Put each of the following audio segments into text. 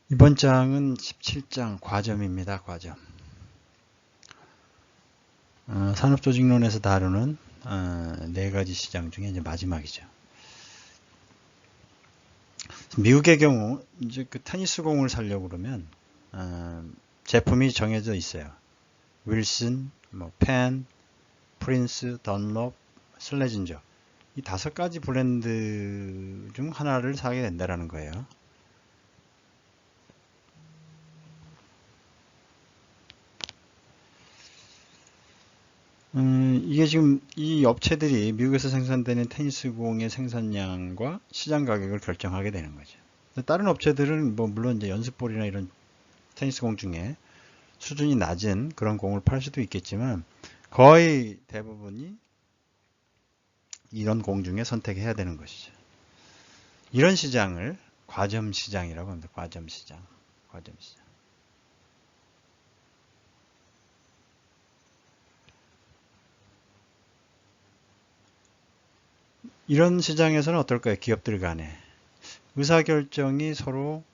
이번 장은 17장 과점입니다. 과점. 산업조직론에서 다루는 네 가지 시장 중에 이제 마지막이죠. 미국의 경우 이제 그 테니스 공을 사려고 그러면 제품이 정해져 있어요. 윌슨, 펜, 프린스, 던롭, 슬레진저 이 5가지 브랜드 중 하나를 사게 된다라는 거예요. 이게 지금 이 업체들이 미국에서 생산되는 테니스 공의 생산량과 시장 가격을 결정하게 되는 거죠. 다른 업체들은 물론 이제 연습볼이나 이런 테니스 공 중에 수준이 낮은 그런 공을 팔 수도 있겠지만 거의 대부분이 이런 공 중에 선택해야 되는 것이죠. 이런 시장을 과점 시장이라고 합니다. 과점 시장. 과점 시장. 이런 시장에서는 어떨까요? 기업들 간에 의사결정이 서로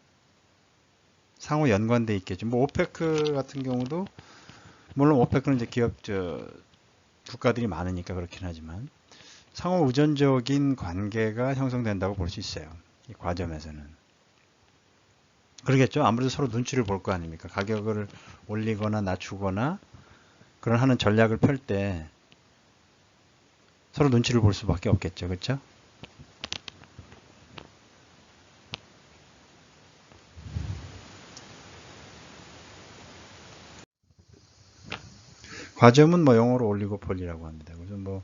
상호 연관돼 있겠죠. 오페크 같은 경우도 물론 오페크는 이제 기업 국가들이 많으니까 그렇긴 하지만 상호 의존적인 관계가 형성된다고 볼 수 있어요. 이 과점에서는. 그러겠죠. 아무래도 서로 눈치를 볼 거 아닙니까? 가격을 올리거나 낮추거나 그런 하는 전략을 펼 때 서로 눈치를 볼 수밖에 없겠죠. 그렇죠? 과점은 영어로 올리고폴리라고 합니다. 그래서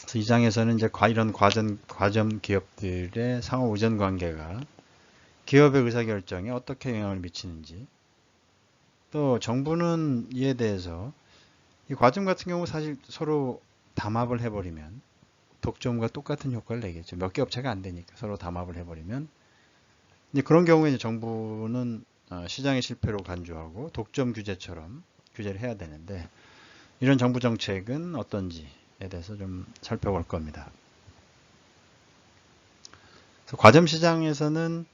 그래서 이 장에서는 이제 이런 과점 기업들의 상호 의존 관계가 기업의 의사결정에 어떻게 영향을 미치는지, 또 정부는 이에 대해서 이 과점 같은 경우 사실 서로 담합을 해버리면 독점과 똑같은 효과를 내겠죠. 몇 개 업체가 안 되니까 서로 담합을 해버리면 이제 그런 경우에 이제 정부는 시장의 실패로 간주하고 독점 규제처럼 규제를 해야 되는데 이런 정부 정책은 어떤지에 대해서 좀 살펴볼 겁니다. 그래서 과점 시장에서는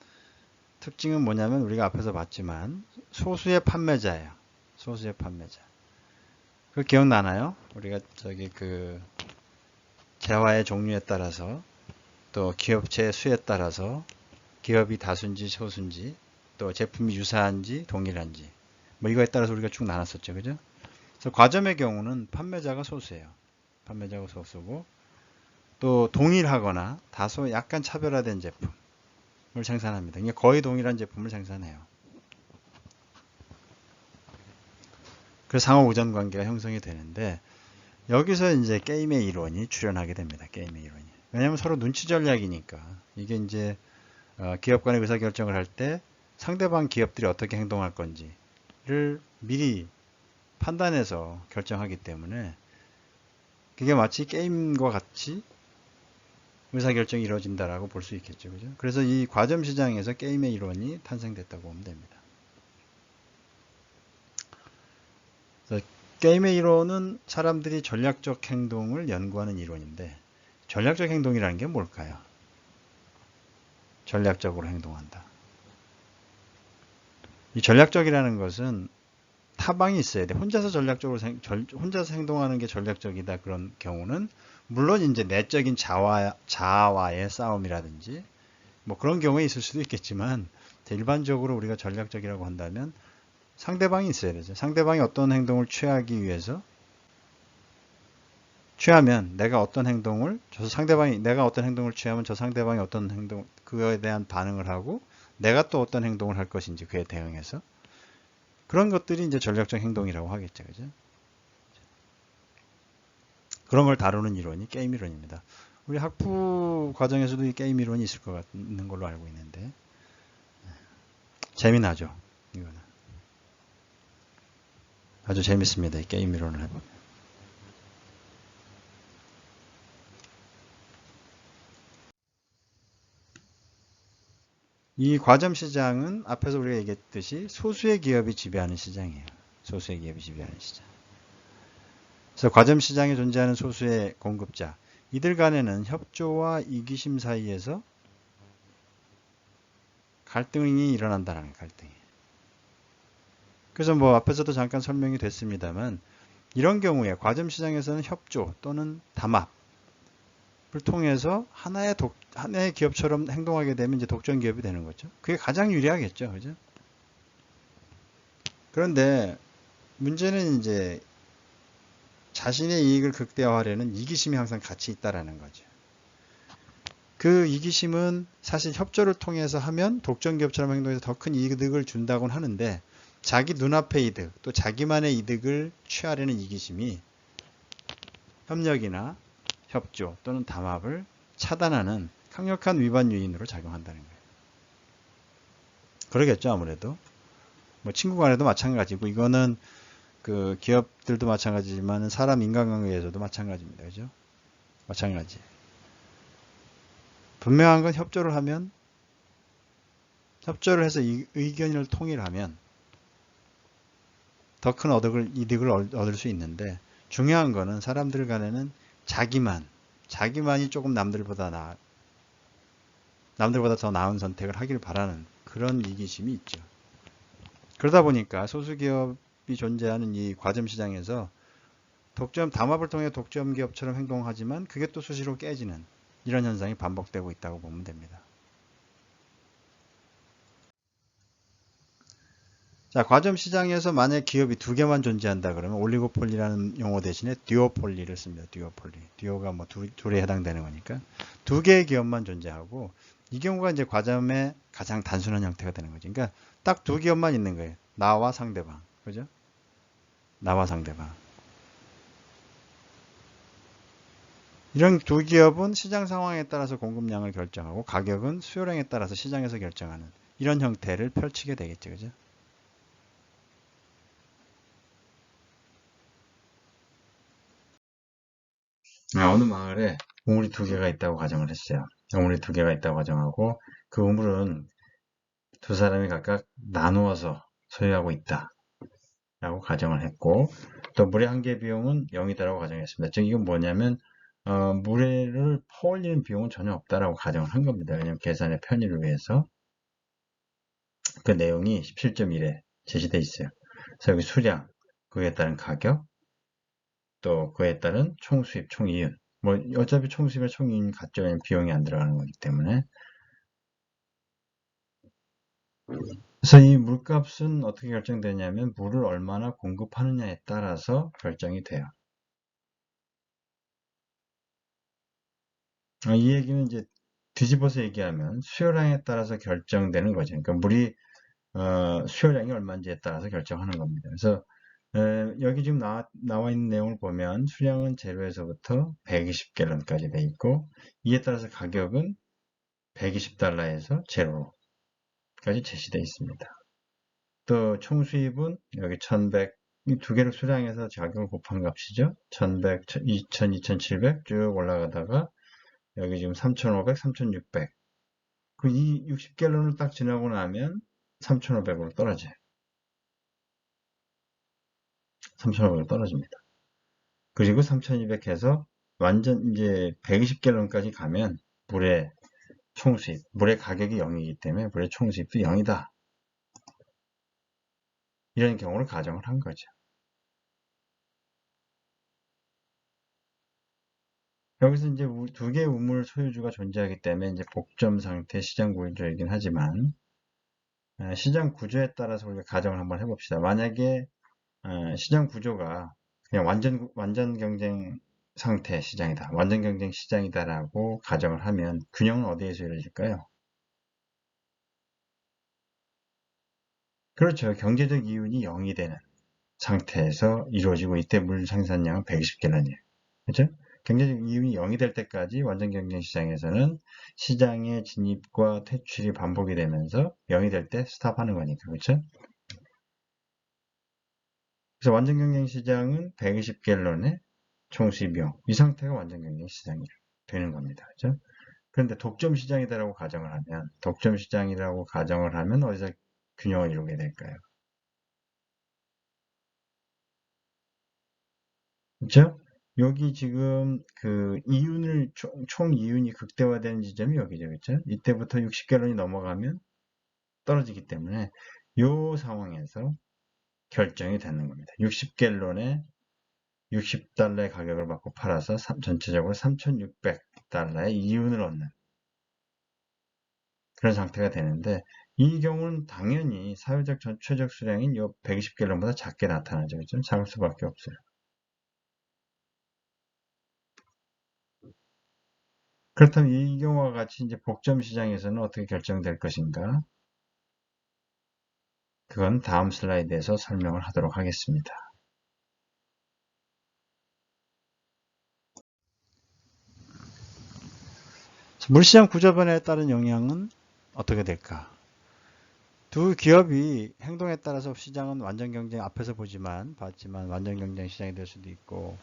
특징은 뭐냐면 우리가 앞에서 봤지만 소수의 판매자예요. 소수의 판매자. 그 기억나나요? 우리가 재화의 종류에 따라서 또 기업체의 수에 따라서 기업이 다수인지 소수인지 또 제품이 유사한지 동일한지 이거에 따라서 우리가 쭉 나눴었죠. 그죠? 그래서 과점의 경우는 판매자가 소수예요. 판매자가 소수고 또 동일하거나 다소 약간 차별화된 제품을 생산합니다. 이게 거의 동일한 제품을 생산해요. 그래서 상호 의존 관계가 형성이 되는데 여기서 이제 게임의 이론이 출현하게 됩니다. 게임의 이론이. 왜냐하면 서로 눈치 전략이니까 이게 이제 기업 간의 의사결정을 할 때 상대방 기업들이 어떻게 행동할 건지를 미리 판단해서 결정하기 때문에 그게 마치 게임과 같이 의사결정이 이루어진다라고 볼 수 있겠죠. 그죠? 그래서 이 과점 시장에서 게임의 이론이 탄생됐다고 보면 됩니다. 게임의 이론은 사람들이 전략적 행동을 연구하는 이론인데 전략적 행동이라는 게 뭘까요? 전략적으로 행동한다. 이 전략적이라는 것은 타방이 있어야 돼. 혼자서 행동하는 게 전략적이다. 그런 경우는 물론 이제 내적인 자아와의 싸움이라든지 그런 경우에 있을 수도 있겠지만 일반적으로 우리가 전략적이라고 한다면 상대방이 있어야 되죠. 상대방이 어떤 행동을 취하면 내가 어떤 행동을 내가 어떤 행동을 취하면 저 상대방이 어떤 행동 그거에 대한 반응을 하고 내가 또 어떤 행동을 할 것인지 그에 대응해서 그런 것들이 이제 전략적 행동이라고 하겠죠. 그죠? 그런 걸 다루는 이론이 게임 이론입니다. 우리 학부 과정에서도 이 게임 이론이 있는 걸로 알고 있는데 재미나죠. 이거는 아주 재밌습니다. 이 게임 이론을 해보면. 이 과점 시장은 앞에서 우리가 얘기했듯이 소수의 기업이 지배하는 시장이에요. 소수의 기업이 지배하는 시장. 그래서 과점 시장에 존재하는 소수의 공급자, 이들 간에는 협조와 이기심 사이에서 갈등이 일어난다는 거예요. 갈등이. 그래서 뭐 앞에서도 잠깐 설명이 됐습니다만 이런 경우에 과점 시장에서는 협조 또는 담합을 통해서 하나의 기업처럼 행동하게 되면 이제 독점 기업이 되는 거죠. 그게 가장 유리하겠죠. 그죠? 그런데 문제는 이제 자신의 이익을 극대화하려는 이기심이 항상 같이 있다라는 거죠. 그 이기심은 사실 협조를 통해서 하면 독점 기업처럼 행동해서 더 큰 이득을 준다고는 하는데 자기 눈앞의 이득 또 자기만의 이득을 취하려는 이기심이 협력이나 협조 또는 담합을 차단하는 강력한 위반 요인으로 작용한다는 거예요. 그러겠죠, 아무래도. 뭐 친구 간에도 마찬가지고 이거는 그 기업들도 마찬가지지만 사람 인간관계에서도 마찬가지입니다. 그죠? 마찬가지. 분명한 건 협조를 하면 협조를 해서 의견을 통일하면 더 큰 이득을 얻을 수 있는데 중요한 거는 사람들 간에는 자기만이 조금 남들보다 더 나은 선택을 하길 바라는 그런 이기심이 있죠. 그러다 보니까 소수기업이 존재하는 이 과점 시장에서 담합을 통해 독점 기업처럼 행동하지만 그게 또 수시로 깨지는 이런 현상이 반복되고 있다고 보면 됩니다. 자, 과점 시장에서 만약 기업이 두 개만 존재한다 그러면 올리고폴리라는 용어 대신에 듀오폴리를 씁니다. 듀오폴리. 듀오가 뭐 둘에 해당되는 거니까 두 개의 기업만 존재하고 이 경우가 이제 과점의 가장 단순한 형태가 되는 거죠. 그러니까 딱 두 기업만 있는 거예요. 나와 상대방. 그죠? 나와 상대방. 이런 두 기업은 시장 상황에 따라서 공급량을 결정하고 가격은 수요량에 따라서 시장에서 결정하는 이런 형태를 펼치게 되겠죠. 그죠? 어느 마을에 우물이 두 개가 있다고 가정을 했어요. 우물이 두 개가 있다고 가정하고 그 우물은 두 사람이 각각 나누어서 소유하고 있다라고 가정을 했고 또 물의 한 개 비용은 0이다라고 가정했습니다. 즉 이건 뭐냐면 물을 퍼올리는 비용은 전혀 없다라고 가정을 한 겁니다. 왜냐하면 계산의 편의를 위해서 그 내용이 17.1에 제시되어 있어요. 그래서 여기 수량, 그에 따른 가격, 또 그에 따른 총수입, 총이윤. 뭐 어차피 총수입에 총이윤 같죠. 비용이 안 들어가는 거기 때문에. 그래서 이 물값은 어떻게 결정되냐면 물을 얼마나 공급하느냐에 따라서 결정이 돼요. 이 얘기는 이제 뒤집어서 얘기하면 수요량에 따라서 결정되는 거죠. 그러니까 물이 수요량이 얼마인지에 따라서 결정하는 겁니다. 그래서 여기 지금 나와 있는 내용을 보면 수량은 제로에서부터 120갤런까지 돼 있고 이에 따라서 가격은 120달러에서 제로까지 제시되어 있습니다. 또 총수입은 여기 1100, 이 두 개를 수량해서 가격을 곱한 값이죠. 1100, 2000, 2700 쭉 올라가다가 여기 지금 3500, 3600. 그 이 60갤런을 딱 지나고 나면 3500으로 떨어져요. 3500으로 떨어집니다. 그리고 3200 해서 완전 이제 120갤런까지 가면 물의 총수입, 물의 가격이 0이기 때문에 물의 총수입도 0이다. 이런 경우를 가정을 한 거죠. 여기서 이제 두 개의 우물 소유주가 존재하기 때문에 이제 복점 상태 시장 구조이긴 하지만 시장 구조에 따라서 우리가 가정을 한번 해봅시다. 만약에 시장 구조가 그냥 완전 경쟁 상태 시장이다. 완전 경쟁 시장이다라고 가정을 하면 균형은 어디에서 이루어질까요? 그렇죠. 경제적 이윤이 0이 되는 상태에서 이루어지고 이때 물 생산량은 120갤런이에요. 그렇죠? 경제적 이윤이 0이 될 때까지 완전 경쟁 시장에서는 시장의 진입과 퇴출이 반복이 되면서 0이 될 때 스탑하는 거니까. 그렇죠? 그래서 완전 경쟁 시장은 120갤런의 총수입 비용. 이 상태가 완전 경쟁 시장이 되는 겁니다. 그렇죠? 그런데 독점 시장이라고 가정을 하면 어디서 균형을 이루게 될까요? 그렇죠? 여기 지금 그 총 이윤이 극대화되는 지점이 여기죠. 그렇죠? 이때부터 60갤런이 넘어가면 떨어지기 때문에 이 상황에서 결정이 되는 겁니다. 60갤론에 60달러의 가격을 받고 팔아서 전체적으로 3,600달러의 이윤을 얻는 그런 상태가 되는데, 이 경우는 당연히 사회적 최적 수량인 이 120갤론보다 작게 나타나죠. 그죠? 작을 수밖에 없어요. 그렇다면 이 경우와 같이 이제 복점 시장에서는 어떻게 결정될 것인가? 그건 다음 슬라이드에서 설명을 하도록 하겠습니다. 물시장 구조 변화에 따른 영향은 어떻게 될까? 두 기업이 행동에 따라서 시장은 완전 경쟁 앞에서 봤지만 완전 경쟁 시장이 될 수도 있고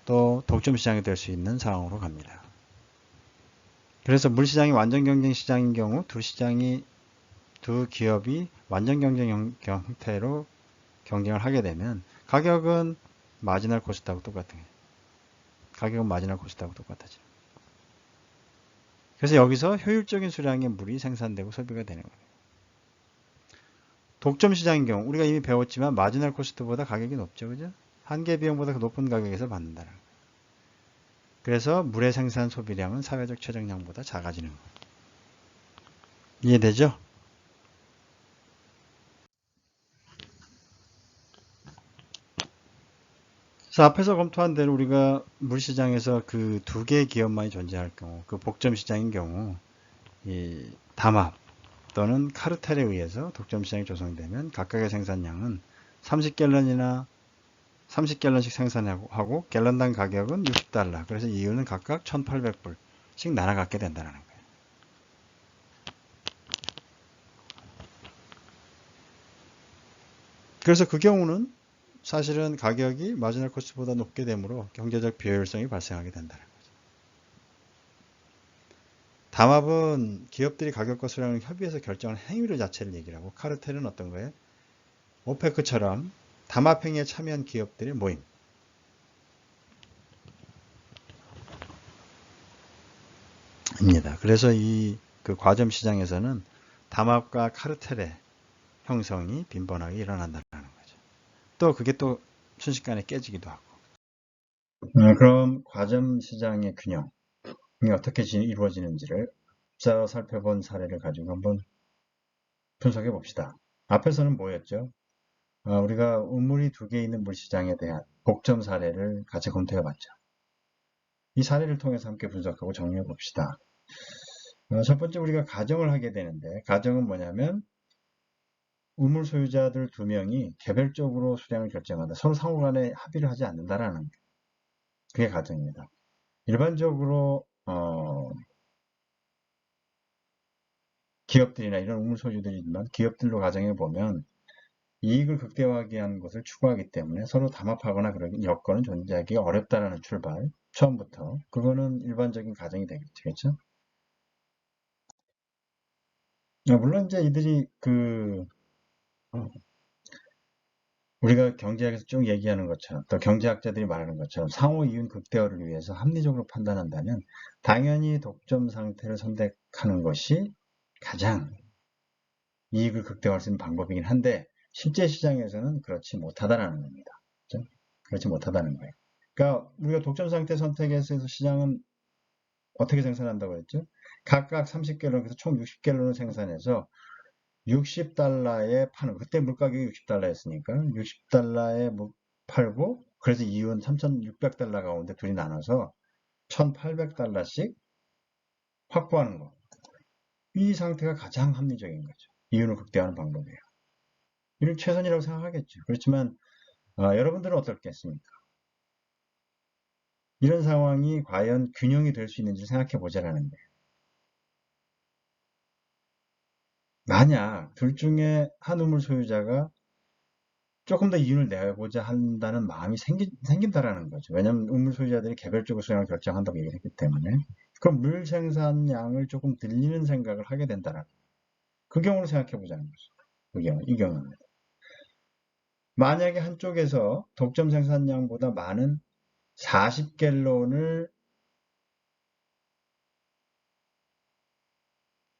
또 독점 시장이 될 수 있는 상황으로 갑니다. 그래서 물시장이 완전 경쟁 시장인 경우 두 기업이 완전 경쟁 형태로 경쟁을 하게 되면 가격은 마지널 코스트하고 똑같은 거예요. 가격은 마지널 코스트하고 똑같아져요. 그래서 여기서 효율적인 수량의 물이 생산되고 소비가 되는 거예요. 독점 시장인 경우 우리가 이미 배웠지만 마지널 코스트보다 가격이 높죠. 그죠? 한계 비용보다 높은 가격에서 받는다는 거예요. 그래서 물의 생산 소비량은 사회적 최적량보다 작아지는 거예요. 이해되죠? 그래서 앞에서 검토한 대로 우리가 물시장에서 그 두 개의 기업만이 존재할 경우, 그 복점 시장인 경우, 이 담합 또는 카르텔에 의해서 독점 시장이 조성되면 각각의 생산량은 30갤런씩 생산하고 갤런당 가격은 60달러. 그래서 이유는 각각 1,800불씩 날아가게 된다는 거예요. 그래서 그 경우는 사실은 가격이 마지널 코스트보다 높게 되므로 경제적 비효율성이 발생하게 된다는 거죠. 담합은 기업들이 가격과 수량을 협의해서 결정하는 행위를 자체를 얘기를 하고, 카르텔은 어떤 거예요? 오페크처럼 담합 행위에 참여한 기업들의 모임. 입니다. 그래서 그 과점 시장에서는 담합과 카르텔의 형성이 빈번하게 일어난다는 거죠. 또 그게 또 순식간에 깨지기도 하고. 그럼 과점 시장의 균형이 어떻게 이루어지는지를 살펴본 사례를 가지고 한번 분석해 봅시다. 앞에서는 뭐였죠? 우리가 우물이 두 개 있는 물시장에 대한 복점 사례를 같이 검토해 봤죠. 이 사례를 통해서 함께 분석하고 정리해 봅시다. 첫 번째 우리가 가정을 하게 되는데, 가정은 뭐냐면 우물 소유자들 두 명이 개별적으로 수량을 결정한다. 서로 상호 간에 합의를 하지 않는다라는 그게 가정입니다. 일반적으로 기업들이나 이런 우물 소유들이지만 기업들로 가정해 보면 이익을 극대화하기 위한 것을 추구하기 때문에 서로 담합하거나 그런 여건은 존재하기 어렵다라는 출발, 처음부터 그거는 일반적인 가정이 되겠죠. 물론 이제 이들이 우리가 경제학에서 쭉 얘기하는 것처럼, 또 경제학자들이 말하는 것처럼 상호 이윤 극대화를 위해서 합리적으로 판단한다면 당연히 독점 상태를 선택하는 것이 가장 이익을 극대화할 수 있는 방법이긴 한데, 실제 시장에서는 그렇지 못하다는 겁니다. 그렇죠? 그렇지 못하다는 거예요. 그러니까 우리가 독점 상태 선택에서 시장은 어떻게 생산한다고 했죠? 각각 30갤런, 그래서 총 60갤런을 생산해서 60달러에 파는, 그때 물가격이 60달러였으니까 60달러에 팔고, 그래서 이윤 3,600달러 가운데 둘이 나눠서 1,800달러씩 확보하는 거. 이 상태가 가장 합리적인 거죠. 이윤을 극대화하는 방법이에요. 이를 최선이라고 생각하겠죠. 그렇지만 여러분들은 어떻겠습니까? 이런 상황이 과연 균형이 될 수 있는지 생각해 보자라는 거예요. 만약 둘 중에 한 우물 소유자가 조금 더 이윤을 내고자 한다는 마음이 생긴다라는 거죠. 왜냐하면 우물 소유자들이 개별적으로 수량을 결정한다고 얘기를 했기 때문에. 그럼 물 생산량을 조금 늘리는 생각을 하게 된다라는 거예요. 그 경우를 생각해 보자는 거죠. 이 경우입니다. 만약에 한쪽에서 독점 생산량보다 많은 40갤론을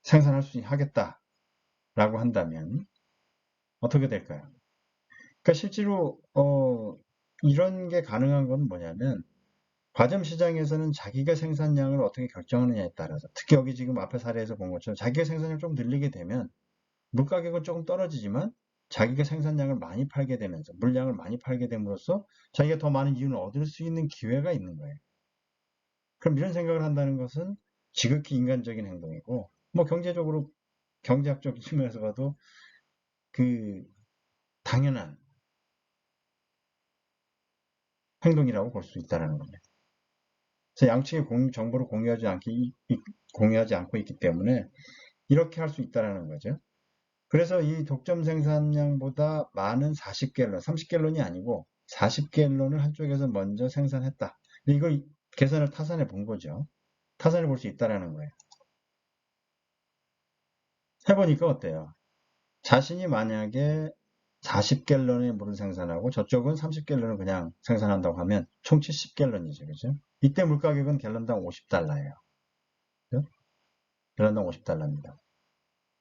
생산할 수 하겠다. 라고 한다면 어떻게 될까요? 그러니까 실제로 이런 게 가능한 건 뭐냐면 과점 시장에서는 자기가 생산량을 어떻게 결정하느냐에 따라서 특히 여기 지금 앞에 사례에서 본 것처럼 자기가 생산량을 좀 늘리게 되면 물가격은 조금 떨어지지만 자기가 생산량을 많이 팔게 되면서 물량을 많이 팔게 됨으로써 자기가 더 많은 이윤을 얻을 수 있는 기회가 있는 거예요. 그럼 이런 생각을 한다는 것은 지극히 인간적인 행동이고 뭐 경제적으로 경제학적 측면에서 봐도 그 당연한 행동이라고 볼 수 있다는 겁니다. 그래서 양측의 정보를 공유하지 않고 있기 때문에 이렇게 할 수 있다는 거죠. 그래서 이 독점 생산량보다 많은 40갤런, 30갤런이 아니고 40갤런을 한쪽에서 먼저 생산했다. 이걸 계산을 타산해 본 거죠. 타산해 볼 수 있다는 거예요. 해보니까 어때요? 자신이 만약에 40갤런의 물을 생산하고 저쪽은 30갤런을 그냥 생산한다고 하면 총 70갤런이죠. 그죠? 이때 물가격은 갤런당 50달러예요. 갤런당 50달러입니다.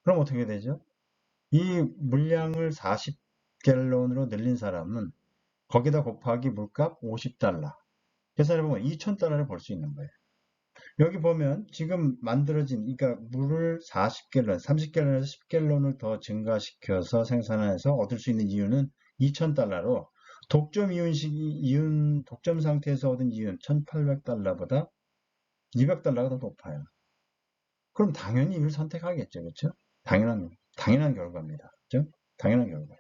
그럼 어떻게 되죠? 이 물량을 40갤런으로 늘린 사람은 거기다 곱하기 물값 50달러. 계산해보면 2000달러를 벌 수 있는 거예요. 여기 보면 지금 만들어진, 그러니까 물을 40갤런, 30갤런에서 10갤런을 더 증가시켜서 생산해서 얻을 수 있는 이윤은 2000달러로 독점 상태에서 얻은 이윤 1800달러보다 200달러가 더 높아요. 그럼 당연히 이걸 선택하겠죠. 그렇죠? 당연한 결과입니다. 그렇죠? 당연한 결과.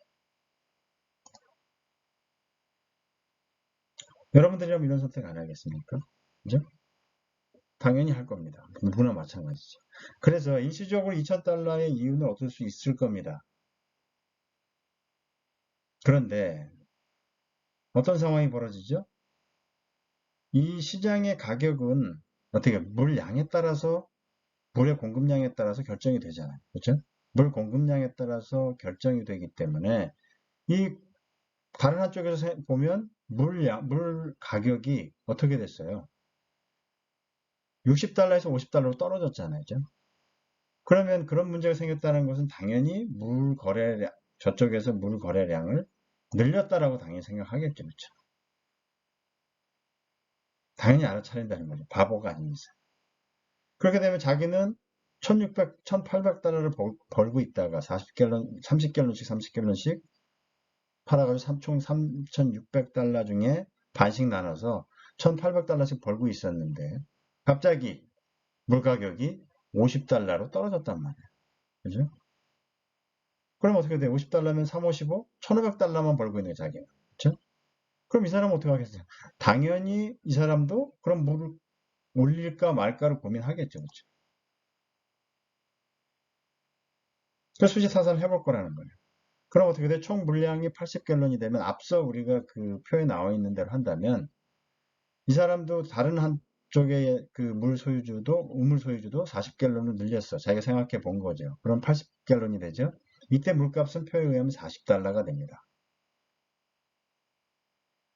여러분들이라면 이런 선택 안 하겠습니까? 그죠? 당연히 할 겁니다. 누구나 마찬가지죠. 그래서 일시적으로 2000달러의 이윤을 얻을 수 있을 겁니다. 그런데 어떤 상황이 벌어지죠? 이 시장의 가격은 어떻게 물량에 따라서 물의 공급량에 따라서 결정이 되잖아요. 그렇죠? 물 공급량에 따라서 결정이 되기 때문에 이 다른 한쪽에서 보면 물 가격이 어떻게 됐어요? 60달러에서 50달러로 떨어졌잖아요. 그죠? 그러면 그런 문제가 생겼다는 것은 당연히 저쪽에서 물 거래량을 늘렸다라고 당연히 생각하겠죠. 그렇죠? 당연히 알아차린다는 거죠. 바보가 아닌 이상. 그렇게 되면 자기는 1800달러를 벌고 있다가 40갤런, 30갤런씩 30갤런씩 팔아가지고 총 3600달러 중에 반씩 나눠서 1800달러씩 벌고 있었는데 갑자기 물가격이 50달러로 떨어졌단 말이에요. 그죠? 그럼 어떻게 돼요? 50달러면 3, 55? 1500달러만 벌고 있는 거예요, 자기는. 그죠? 그럼 이 사람은 어떻게 하겠어요? 당연히 이 사람도 그럼 물을 올릴까 말까를 고민하겠죠. 그렇죠? 그래서 수지타산을 해볼 거라는 거예요. 그럼 어떻게 돼? 총 물량이 80갤런이 되면 앞서 우리가 그 표에 나와 있는 대로 한다면 이 사람도 다른 한쪽의 그 우물 소유주도 40갤런을 늘렸어. 자기가 생각해 본 거죠. 그럼 80갤런이 되죠. 이때 물값은 표에 의하면 40달러가 됩니다.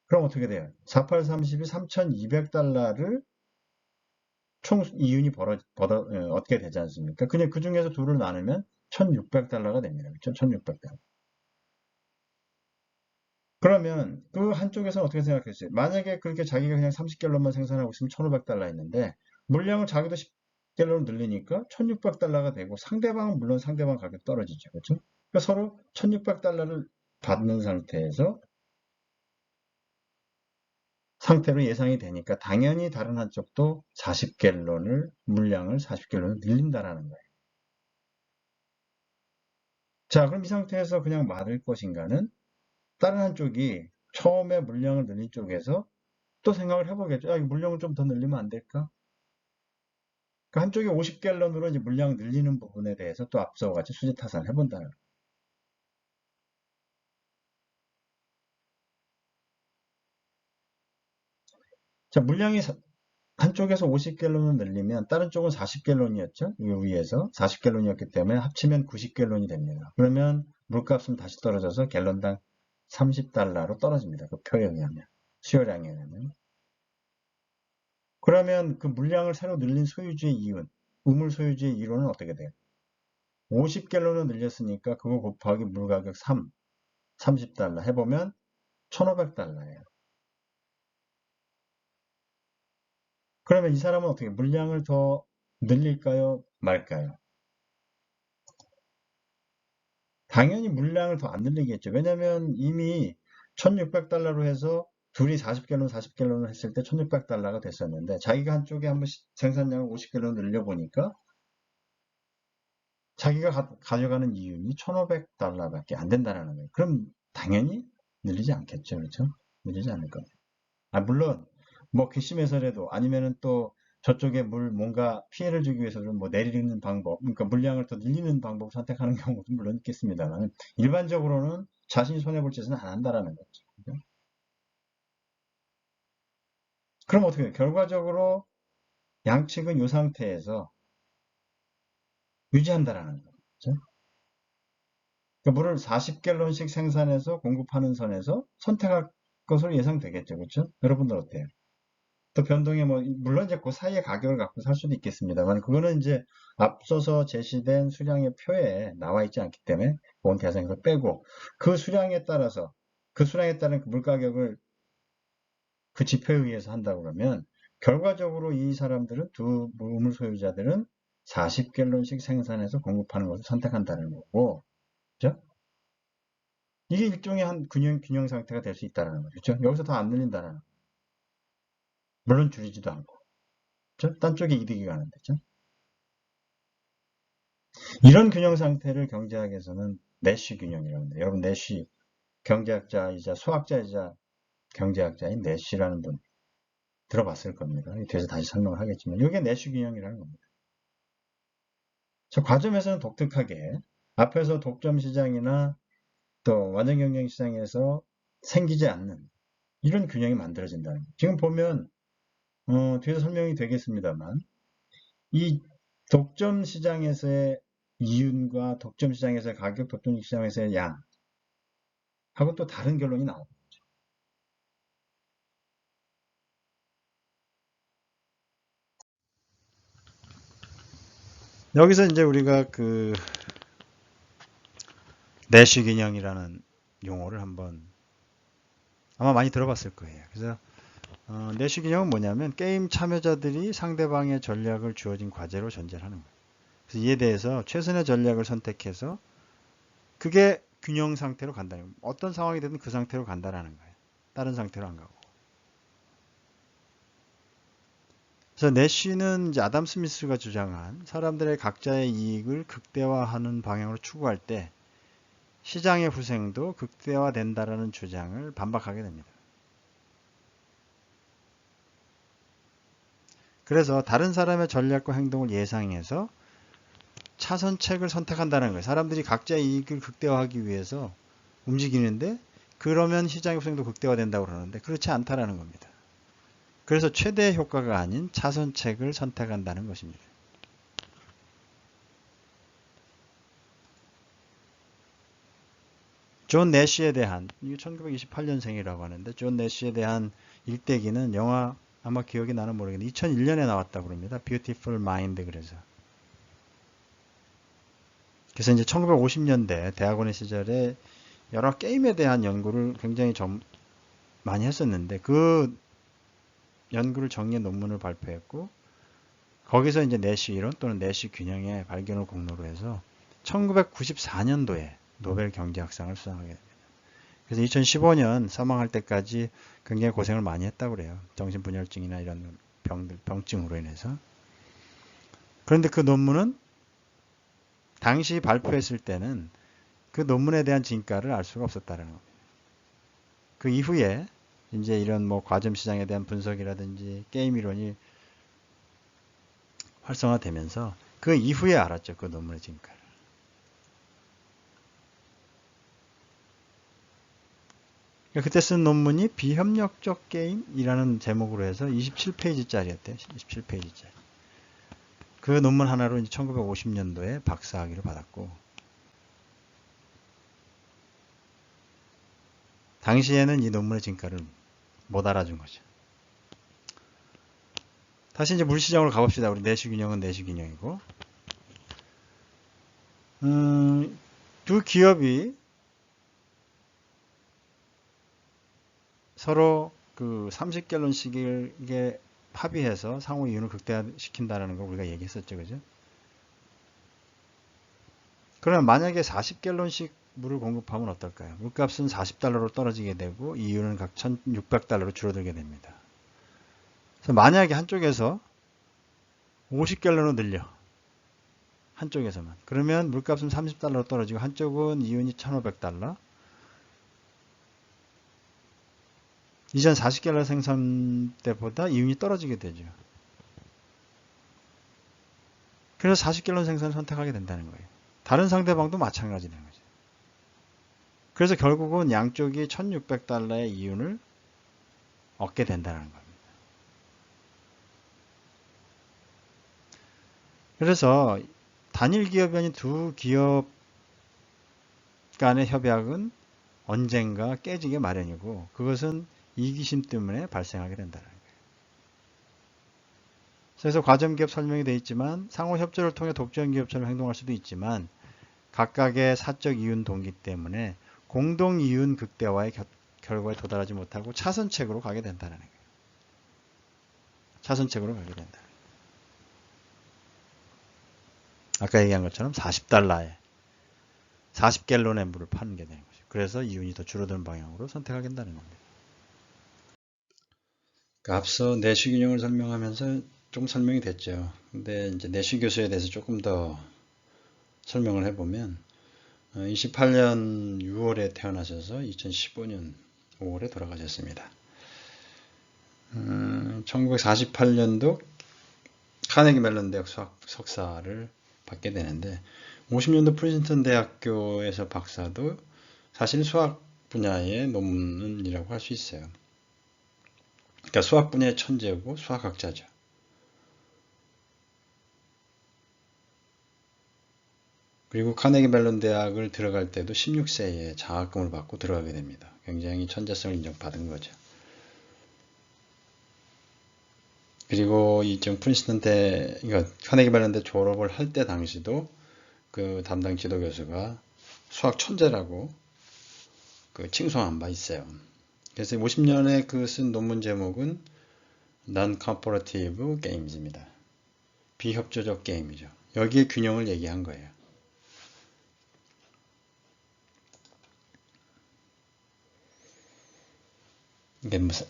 그럼 어떻게 돼요? 4830이 3200달러를 총 이윤이 얻게 되지 않습니까? 그냥 그 중에서 둘을 나누면 1600달러가 됩니다. 그렇죠? 1600달러. 그러면 그 한쪽에서는 어떻게 생각했어요? 만약에 그렇게 자기가 그냥 30갤런만 생산하고 있으면 1500달러 했는데 물량을 자기도 10갤런 늘리니까 1600달러가 되고 상대방은 물론 상대방 가격 떨어지죠. 그렇죠? 그러니까 서로 1600달러를 받는 상태로 예상이 되니까 당연히 다른 한쪽도 물량을 40갤런을 늘린다라는 거예요. 자, 그럼 이 상태에서 그냥 맞을 것인가는 다른 한쪽이 처음에 물량을 늘린 쪽에서 또 생각을 해보겠죠. 아, 이 물량을 좀 더 늘리면 안 될까? 그러니까 한쪽이 50갤런으로 이제 물량 늘리는 부분에 대해서 또 앞서 같이 수지 타산을 해본다는 거예요. 자, 한쪽에서 50갤런을 늘리면 다른 쪽은 40갤런이었죠. 위에서 40갤런이었기 때문에 합치면 90갤런이 됩니다. 그러면 물값은 다시 떨어져서 갤런당 30달러로 떨어집니다. 그 표에 의하면. 수요량에 의하면. 그러면 그 물량을 새로 늘린 우물 소유주의 이론은 어떻게 돼요? 50갤론을 늘렸으니까 그거 곱하기 물 가격 3, 30달러 해보면 1,500달러예요. 그러면 이 사람은 어떻게 물량을 더 늘릴까요? 말까요? 당연히 물량을 더 안 늘리겠죠. 왜냐면 이미 1,600달러로 해서 둘이 40갤론, 40갤론을 했을 때 1,600달러가 됐었는데 자기가 한쪽에 한번 생산량을 50갤론 늘려보니까 자기가 가져가는 이윤이 1,500달러밖에 안 된다는 거예요. 그럼 당연히 늘리지 않겠죠. 그렇죠? 늘리지 않을 겁니다. 아, 물론 뭐 괘씸해서라도 아니면은 또 저쪽에 뭔가 피해를 주기 위해서는 뭐 내리는 방법, 그러니까 물량을 더 늘리는 방법을 선택하는 경우도 물론 있겠습니다만 일반적으로는 자신이 손해볼 짓은 안 한다라는 거죠. 그죠? 그럼 어떻게 돼요? 결과적으로 양측은 이 상태에서 유지한다라는 거죠. 그러니까 물을 40갤론씩 생산해서 공급하는 선에서 선택할 것으로 예상되겠죠. 그렇죠? 여러분들 어때요? 또 변동에 뭐 물론 이제 그 사이의 가격을 갖고 살 수도 있겠습니다만 그거는 이제 앞서서 제시된 수량의 표에 나와 있지 않기 때문에 그건 대상에서 빼고 그 수량에 따라서 그 수량에 따른 그 물가격을 그 지표에 의해서 한다 그러면 결과적으로 이 사람들은 두 우물 소유자들은 40갤론씩 생산해서 공급하는 것을 선택한다는 거고, 그죠? 이게 일종의 한 균형 상태가 될 수 있다는 거죠. 그죠? 여기서 더 안 늘린다는 거. 물론 줄이지도 않고, 그죠? 딴 쪽에 이득이 가는 거죠. 이런 균형 상태를 경제학에서는 내쉬 균형이라고 합니다. 여러분 내쉬 경제학자이자 수학자이자 경제학자인 내쉬라는 분 들어봤을 겁니다. 뒤에서 다시 설명을 하겠지만 이게 내쉬 균형이라는 겁니다. 저 과점에서는 독특하게 앞에서 독점 시장이나 또 완전 경쟁 시장에서 생기지 않는 이런 균형이 만들어진다는 거예요. 지금 보면 뒤에서 설명이 되겠습니다만 이 독점 시장에서의 이윤과 독점 시장에서의 가격, 독점 시장에서의 양 하고 또 다른 결론이 나옵니다. 여기서 이제 우리가 그 내시 균형이라는 용어를 한번 아마 많이 들어봤을 거예요. 그래서 내시 균형은 뭐냐면 게임 참여자들이 상대방의 전략을 주어진 과제로 전제하는 거예요. 그래서 이에 대해서 최선의 전략을 선택해서 그게 균형 상태로 간다는 거예요. 어떤 상황이 되든 그 상태로 간다라는 거예요. 다른 상태로 안 가고. 그래서 내쉬는 이제 아담 스미스가 주장한 사람들의 각자의 이익을 극대화하는 방향으로 추구할 때 시장의 후생도 극대화된다라는 주장을 반박하게 됩니다. 그래서 다른 사람의 전략과 행동을 예상해서 차선책을 선택한다는 거예요. 사람들이 각자의 이익을 극대화하기 위해서 움직이는데 그러면 시장의 후생도 극대화된다고 그러는데 그렇지 않다라는 겁니다. 그래서 최대 효과가 아닌 차선책을 선택한다는 것입니다. 존 내쉬에 대한 1928년생이라고 하는데 존 내쉬에 대한 일대기는 영화 아마 기억이 나는 모르겠는데 2001년에 나왔다고 그럽니다. Beautiful Mind 그래서 이제 1950년대 대학원의 시절에 여러 게임에 대한 연구를 굉장히 많이 했었는데 그 연구를 정리한 논문을 발표했고 거기서 이제 내시 이론 또는 내시 균형의 발견을 공로로 해서 1994년도에 노벨 경제학상을 수상하게 됩니다. 그래서 2015년 사망할 때까지 굉장히 고생을 많이 했다고 그래요. 정신분열증이나 이런 병증으로 인해서. 그런데 그 논문은 당시 발표했을 때는 그 논문에 대한 진가를 알 수가 없었다는 겁니다. 그 이후에 이제 이런 뭐 과점 시장에 대한 분석이라든지 게임 이론이 활성화되면서 그 이후에 알았죠. 그 논문의 진가를. 그때 쓴 논문이 비협력적 게임이라는 제목으로 해서 27페이지짜리였대요. 27페이지짜리. 그 논문 하나로 이제 1950년도에 박사학위를 받았고 당시에는 이 논문의 진가를 못 알아준 거죠. 다시 이제 물시장으로 가봅시다. 우리 내시균형은 내시균형이고 두 기업이 서로 그 30갤런씩을 이게 합의해서 상호 이윤을 극대화시킨다는 거 우리가 얘기했었죠, 그죠? 그러면 만약에 40갤런씩 물을 공급하면 어떨까요? 물값은 40달러로 떨어지게 되고 이윤은 각 1600달러로 줄어들게 됩니다. 그래서 만약에 한쪽에서 50갤런으로 늘려. 한쪽에서만. 그러면 물값은 30달러로 떨어지고 한쪽은 이윤이 1500달러. 이전 40갤런 생산 때보다 이윤이 떨어지게 되죠. 그래서 40갤런 생산을 선택하게 된다는 거예요. 다른 상대방도 마찬가지인 거죠. 그래서 결국은 양쪽이 1600달러의 이윤을 얻게 된다는 겁니다. 그래서 단일 기업이 아닌 두 기업 간의 협약은 언젠가 깨지게 마련이고 그것은 이기심 때문에 발생하게 된다는 거예요. 그래서 과점기업 설명이 되어 있지만 상호 협조를 통해 독점 기업처럼 행동할 수도 있지만 각각의 사적 이윤 동기 때문에 공동 이윤 극대화의 결과에 도달하지 못하고 차선책으로 가게 된다는 거예요. 차선책으로 가게 된다. 아까 얘기한 것처럼 40달러에 40갤론의 물을 파는 게 되는 거죠. 그래서 이윤이 더 줄어드는 방향으로 선택하게 된다는 겁니다. 앞서 내시균형을 설명하면서 좀 설명이 됐죠. 근데 이제 내시교수에 대해서 조금 더 설명을 해보면 28년 6월에 태어나셔서 2015년 5월에 돌아가셨습니다. 1948년도 카네기 멜론 대학 수학 석사를 받게 되는데 50년도 프린스턴 대학교에서 박사도 사실 수학 분야의 논문이라고 할 수 있어요. 그러니까 수학 분야의 천재고 수학학자죠. 그리고 카네기 멜론 대학을 들어갈 때도 16세에 장학금을 받고 들어가게 됩니다. 굉장히 천재성을 인정받은 거죠. 그리고 이쪽 프린스턴 대, 그러니까 카네기 멜론 대 졸업을 할 때 당시도 그 담당 지도 교수가 수학 천재라고 그 칭송한 바 있어요. 그래서 50년에 그 쓴 논문 제목은 Non-Cooperative Games입니다. 비협조적 게임이죠. 여기에 균형을 얘기한 거예요. 이게 무슨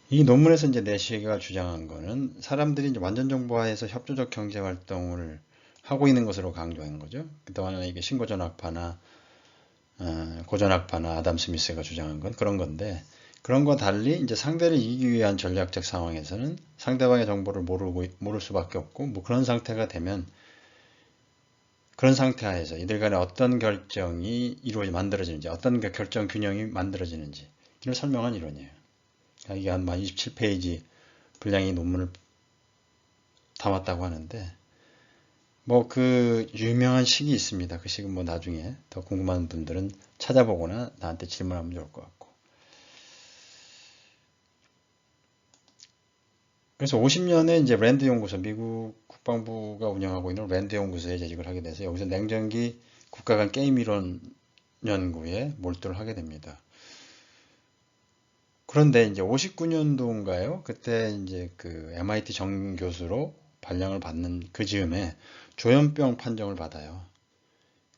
이 논문에서 이제 내시가 주장한 거는 사람들이 이제 완전 정보화해서 협조적 경제 활동을 하고 있는 것으로 강조한 거죠. 그동안에 이게 신고전학파나 고전학파나 아담 스미스가 주장한 건 그런 건데 그런 거 달리 이제 상대를 이기기 위한 전략적 상황에서는 상대방의 정보를 모를 수밖에 없고 뭐 그런 상태가 되면 그런 상태 하에서 이들 간에 어떤 결정이 만들어지는지 어떤 결정 균형이 만들어지는지 이를 설명한 이론이에요. 이게 한 27페이지 분량의 논문을 담았다고 하는데 뭐 그 유명한 식이 있습니다. 그 식은 뭐 나중에 더 궁금한 분들은 찾아보거나 나한테 질문하면 좋을 것 같고. 그래서 50년에 이제 랜드 연구소, 미국 국방부가 운영하고 있는 랜드 연구소에 재직을 하게 돼서 여기서 냉전기 국가 간 게임 이론 연구에 몰두를 하게 됩니다. 그런데 이제 59년도인가요? 그때 이제 그 MIT 정교수로 발령을 받는 그 즈음에 조현병 판정을 받아요.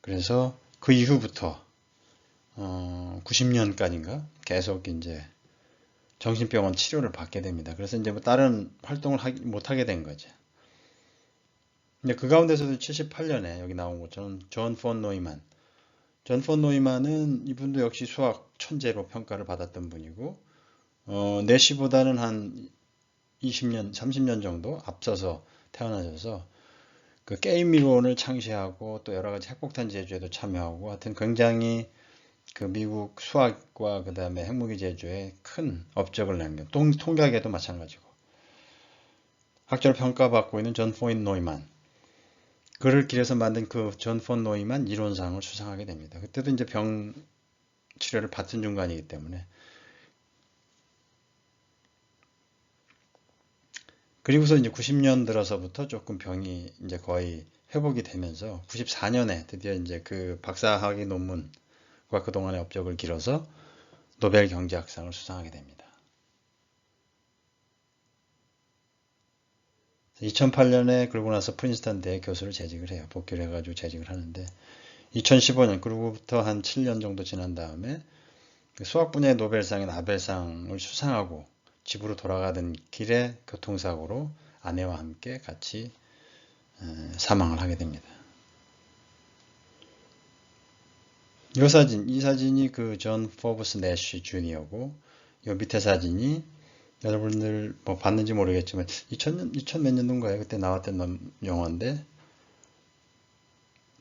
그래서 그 이후부터 90년까지인가 계속 이제 정신병원 치료를 받게 됩니다. 그래서 이제 뭐 다른 활동을 못 하게 된 거죠. 근데 그 가운데서도 78년에 여기 나온 것처럼 존 폰 노이만. 존 폰 노이만은 이분도 역시 수학 천재로 평가를 받았던 분이고 내시보다는 한 20년, 30년 정도 앞서서 태어나셔서 그 게임 이론을 창시하고 또 여러 가지 핵폭탄 제조에도 참여하고 하여튼 굉장히 그 미국 수학과 그 다음에 핵무기 제조에 큰 업적을 남긴 통계학에도 마찬가지고 학자로 평가받고 있는 존 폰 노이만 그를 길에서 만든 그 존 폰 노이만 이론상을 수상하게 됩니다. 그때도 이제 병 치료를 받은 중간이기 때문에 그리고서 이제 90년 들어서부터 조금 병이 이제 거의 회복이 되면서 94년에 드디어 이제 그 박사학위 논문과 그동안의 업적을 기뤄서 노벨 경제학상을 수상하게 됩니다. 2008년에 그러고 나서 프린스턴 대 교수를 재직을 해요. 복귀를 해가지고 재직을 하는데 2015년 그로부터 한 7년 정도 지난 다음에 그 수학 분야의 노벨상인 아벨상을 수상하고 집으로 돌아가던 길에 교통사고로 아내와 함께 같이 사망을 하게 됩니다. 이 사진이 그 존 포브스 내쉬 주니어고, 요 밑에 사진이 여러분들 뭐 봤는지 모르겠지만 2000 몇 년도인가요? 그때 나왔던 영화인데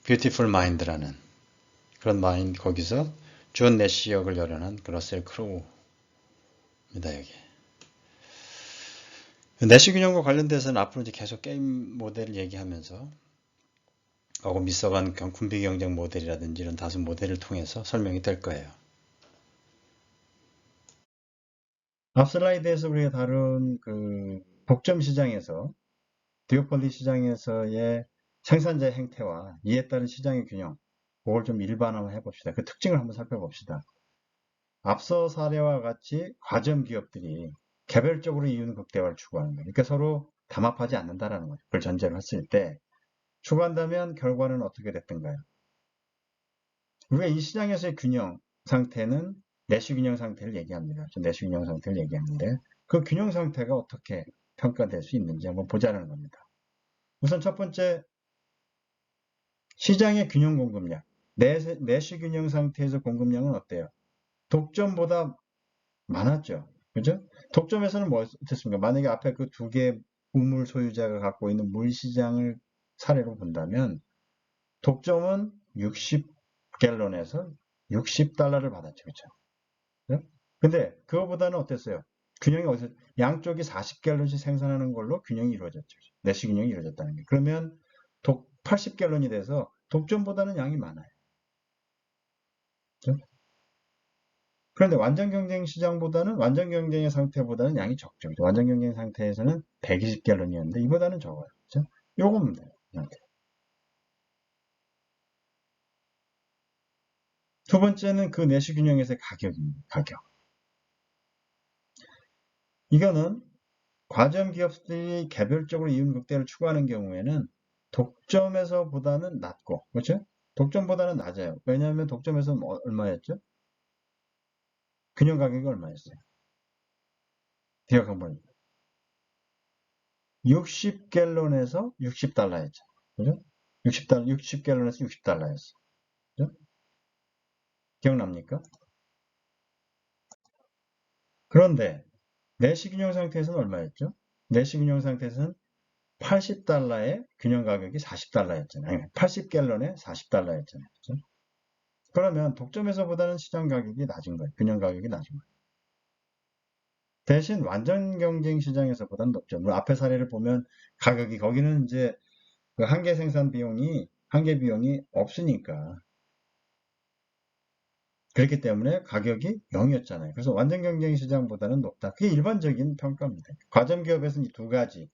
뷰티풀 마인드라는 그런 마인드, 거기서 존 내쉬 역을 열연한 그 러셀 크로우입니다. 여기 내쉬 균형과 관련돼서는 앞으로 이제 계속 게임 모델을 얘기하면서 하고 미서간 군비 경쟁 모델이라든지 이런 다수 모델을 통해서 설명이 될 거예요. 앞 슬라이드에서 우리가 다룬 그 독점 시장에서 듀오폴리 시장에서의 생산자의 행태와 이에 따른 시장의 균형, 그걸 좀 일반화해 봅시다. 그 특징을 한번 살펴봅시다. 앞서 사례와 같이 과점 기업들이 개별적으로 이윤 극대화를 추구하는 거예요. 그러니까 서로 담합하지 않는다라는 거죠. 그걸 전제로 했을 때 추구한다면 결과는 어떻게 됐던가요? 우리가 이 시장에서의 균형 상태는 내시 균형 상태를 얘기합니다. 내시 균형 상태를 얘기하는데 그 균형 상태가 어떻게 평가될 수 있는지 한번 보자는 겁니다. 우선 첫 번째, 시장의 균형 공급량. 내시 균형 상태에서 공급량은 어때요? 독점보다 많았죠. 그죠? 독점에서는 뭐 어떻습니까? 만약에 앞에 그 두 개 우물 소유자가 갖고 있는 물 시장을 사례로 본다면 독점은 60갤런에서 60달러를 받았죠. 그렇죠? 네? 근데 그거보다는 어땠어요? 균형이 어디서 양쪽이 40갤런씩 생산하는 걸로 균형이 이루어졌죠. 내시 균형이 이루어졌다는 게. 그러면 80갤런이 돼서 독점보다는 양이 많아요. 그렇죠? 그런데 완전 경쟁 시장보다는 완전 경쟁의 상태보다는 양이 적죠. 완전 경쟁 상태에서는 120갤런이었는데 이보다는 적어요. 그렇죠? 요거면 돼요. 이렇게. 두 번째는 그 내시 균형에서의 가격입니다. 가격. 이거는 과점 기업들이 개별적으로 이윤 극대화를 추구하는 경우에는 독점에서보다는 낮고, 그렇죠? 독점보다는 낮아요. 왜냐하면 독점에서는 얼마였죠? 균형 가격이 얼마였어요? 기억 한번. 60갤런에서 60달러였죠. 그죠? 60갤런에서 60달러였어. 그죠? 기억납니까? 그런데 내시균형 상태에서는 얼마였죠? 내시균형 상태에서는 80달러에 균형 가격이 40달러였잖아요. 80갤런에 40달러였잖아요. 그렇죠? 그러면 독점에서보다는 시장 가격이 낮은 거예요. 균형 가격이 낮은 거예요. 대신 완전 경쟁 시장에서보다는 높죠. 물론 앞에 사례를 보면 가격이 거기는 이제 그 한계 생산 비용이 한계 비용이 없으니까 그렇기 때문에 가격이 0이었잖아요. 그래서 완전 경쟁 시장보다는 높다. 그게 일반적인 평가입니다. 과점 기업에서는 이 두 가지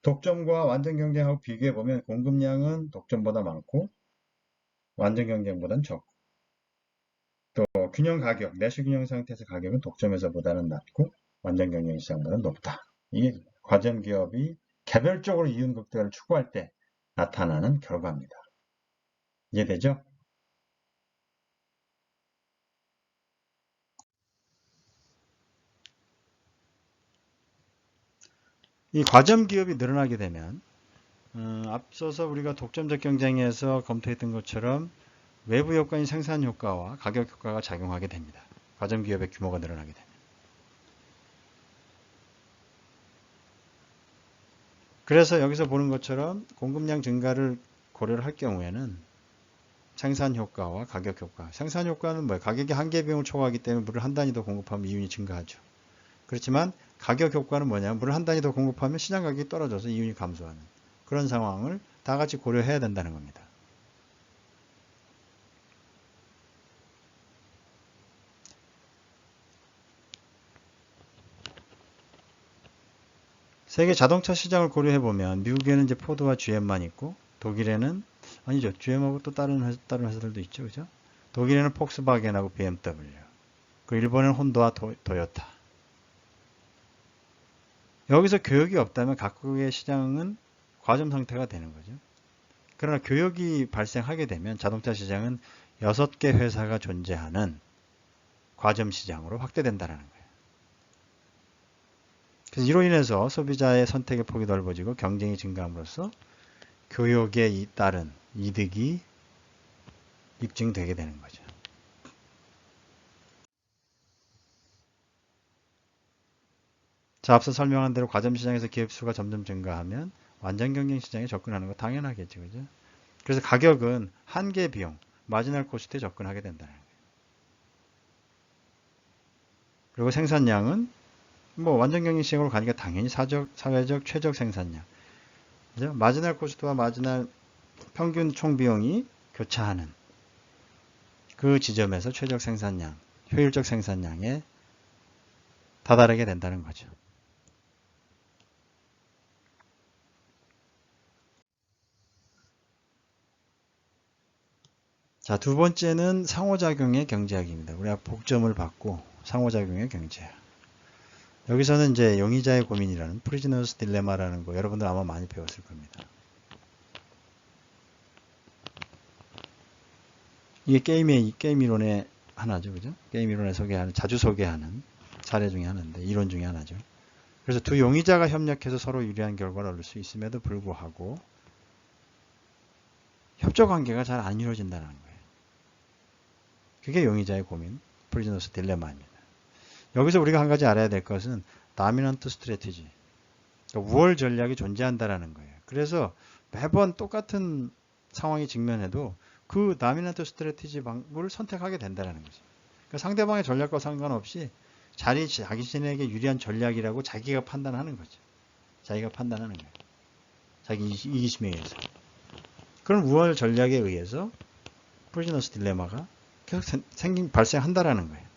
독점과 완전 경쟁하고 비교해 보면 공급량은 독점보다 많고 완전 경쟁보다는 적고 또 균형 가격, 내수 균형 상태에서 가격은 독점에서보다는 낮고 완전 경쟁 시장보다는 높다. 이게 과점 기업이 개별적으로 이윤 극대화를 추구할 때 나타나는 결과입니다. 이해되죠? 이 과점 기업이 늘어나게 되면 앞서서 우리가 독점적 경쟁에서 검토했던 것처럼 외부 효과인 생산 효과와 가격 효과가 작용하게 됩니다. 과점 기업의 규모가 늘어나게 되면. 그래서 여기서 보는 것처럼 공급량 증가를 고려를 할 경우에는 생산 효과와 가격 효과. 생산 효과는 뭐예요? 가격이 한계 비용을 초과하기 때문에 물을 한 단위 더 공급하면 이윤이 증가하죠. 그렇지만 가격 효과는 뭐냐면 물을 한 단위 더 공급하면 시장 가격이 떨어져서 이윤이 감소하는 그런 상황을 다 같이 고려해야 된다는 겁니다. 세계 자동차 시장을 고려해 보면 미국에는 이제 포드와 GM만 있고 독일에는 아니죠. GM하고 또 다른 회사들도 있죠. 그죠? 독일에는 폭스바겐하고 BMW. 그 일본에는 혼다와 도요타. 여기서 교역이 없다면 각국의 시장은 과점 상태가 되는 거죠. 그러나 교역이 발생하게 되면 자동차 시장은 6개 회사가 존재하는 과점 시장으로 확대된다는 거예요. 그래서 이로 인해서 소비자의 선택의 폭이 넓어지고 경쟁이 증가함으로써 교역에 따른 이득이 입증되게 되는 거죠. 자, 앞서 설명한 대로 과점 시장에서 기업 수가 점점 증가하면 완전 경쟁 시장에 접근하는 거 당연하겠죠. 그죠? 그래서 가격은 한계 비용, 마지널 코스트에 접근하게 된다는 거예요. 그리고 생산량은 뭐 완전 경쟁 시장으로 가니까 당연히 사회적 최적 생산량. 그죠? 마지널 코스트와 마지널 평균 총 비용이 교차하는 그 지점에서 최적 생산량, 효율적 생산량에 다다르게 된다는 거죠. 자, 두 번째는 상호작용의 경제학입니다. 우리가 복점을 받고 상호작용의 경제학. 여기서는 이제 용의자의 고민이라는 프리즈너스 딜레마라는 거 여러분들 아마 많이 배웠을 겁니다. 이게 게임 이론의 하나죠. 그죠? 게임 이론에 자주 소개하는 사례 중에 하나인데, 이론 중에 하나죠. 그래서 두 용의자가 협력해서 서로 유리한 결과를 얻을 수 있음에도 불구하고 협조 관계가 잘 안 이루어진다는 거예요. 그게 용의자의 고민, 프리즈너스 딜레마입니다. 여기서 우리가 한 가지 알아야 될 것은 다미넌트 스트래티지, 그러니까 우월 전략이 존재한다라는 거예요. 그래서 매번 똑같은 상황이 직면해도 그 다미넌트 스트래티지 방법을 선택하게 된다는 거죠. 그러니까 상대방의 전략과 상관없이 자기 자신에게 유리한 전략이라고 자기가 판단하는 거죠. 자기가 판단하는 거예요. 자기 이기심에 의해서. 그런 우월 전략에 의해서 프리즈너스 딜레마가 계속 발생한다라는 거예요.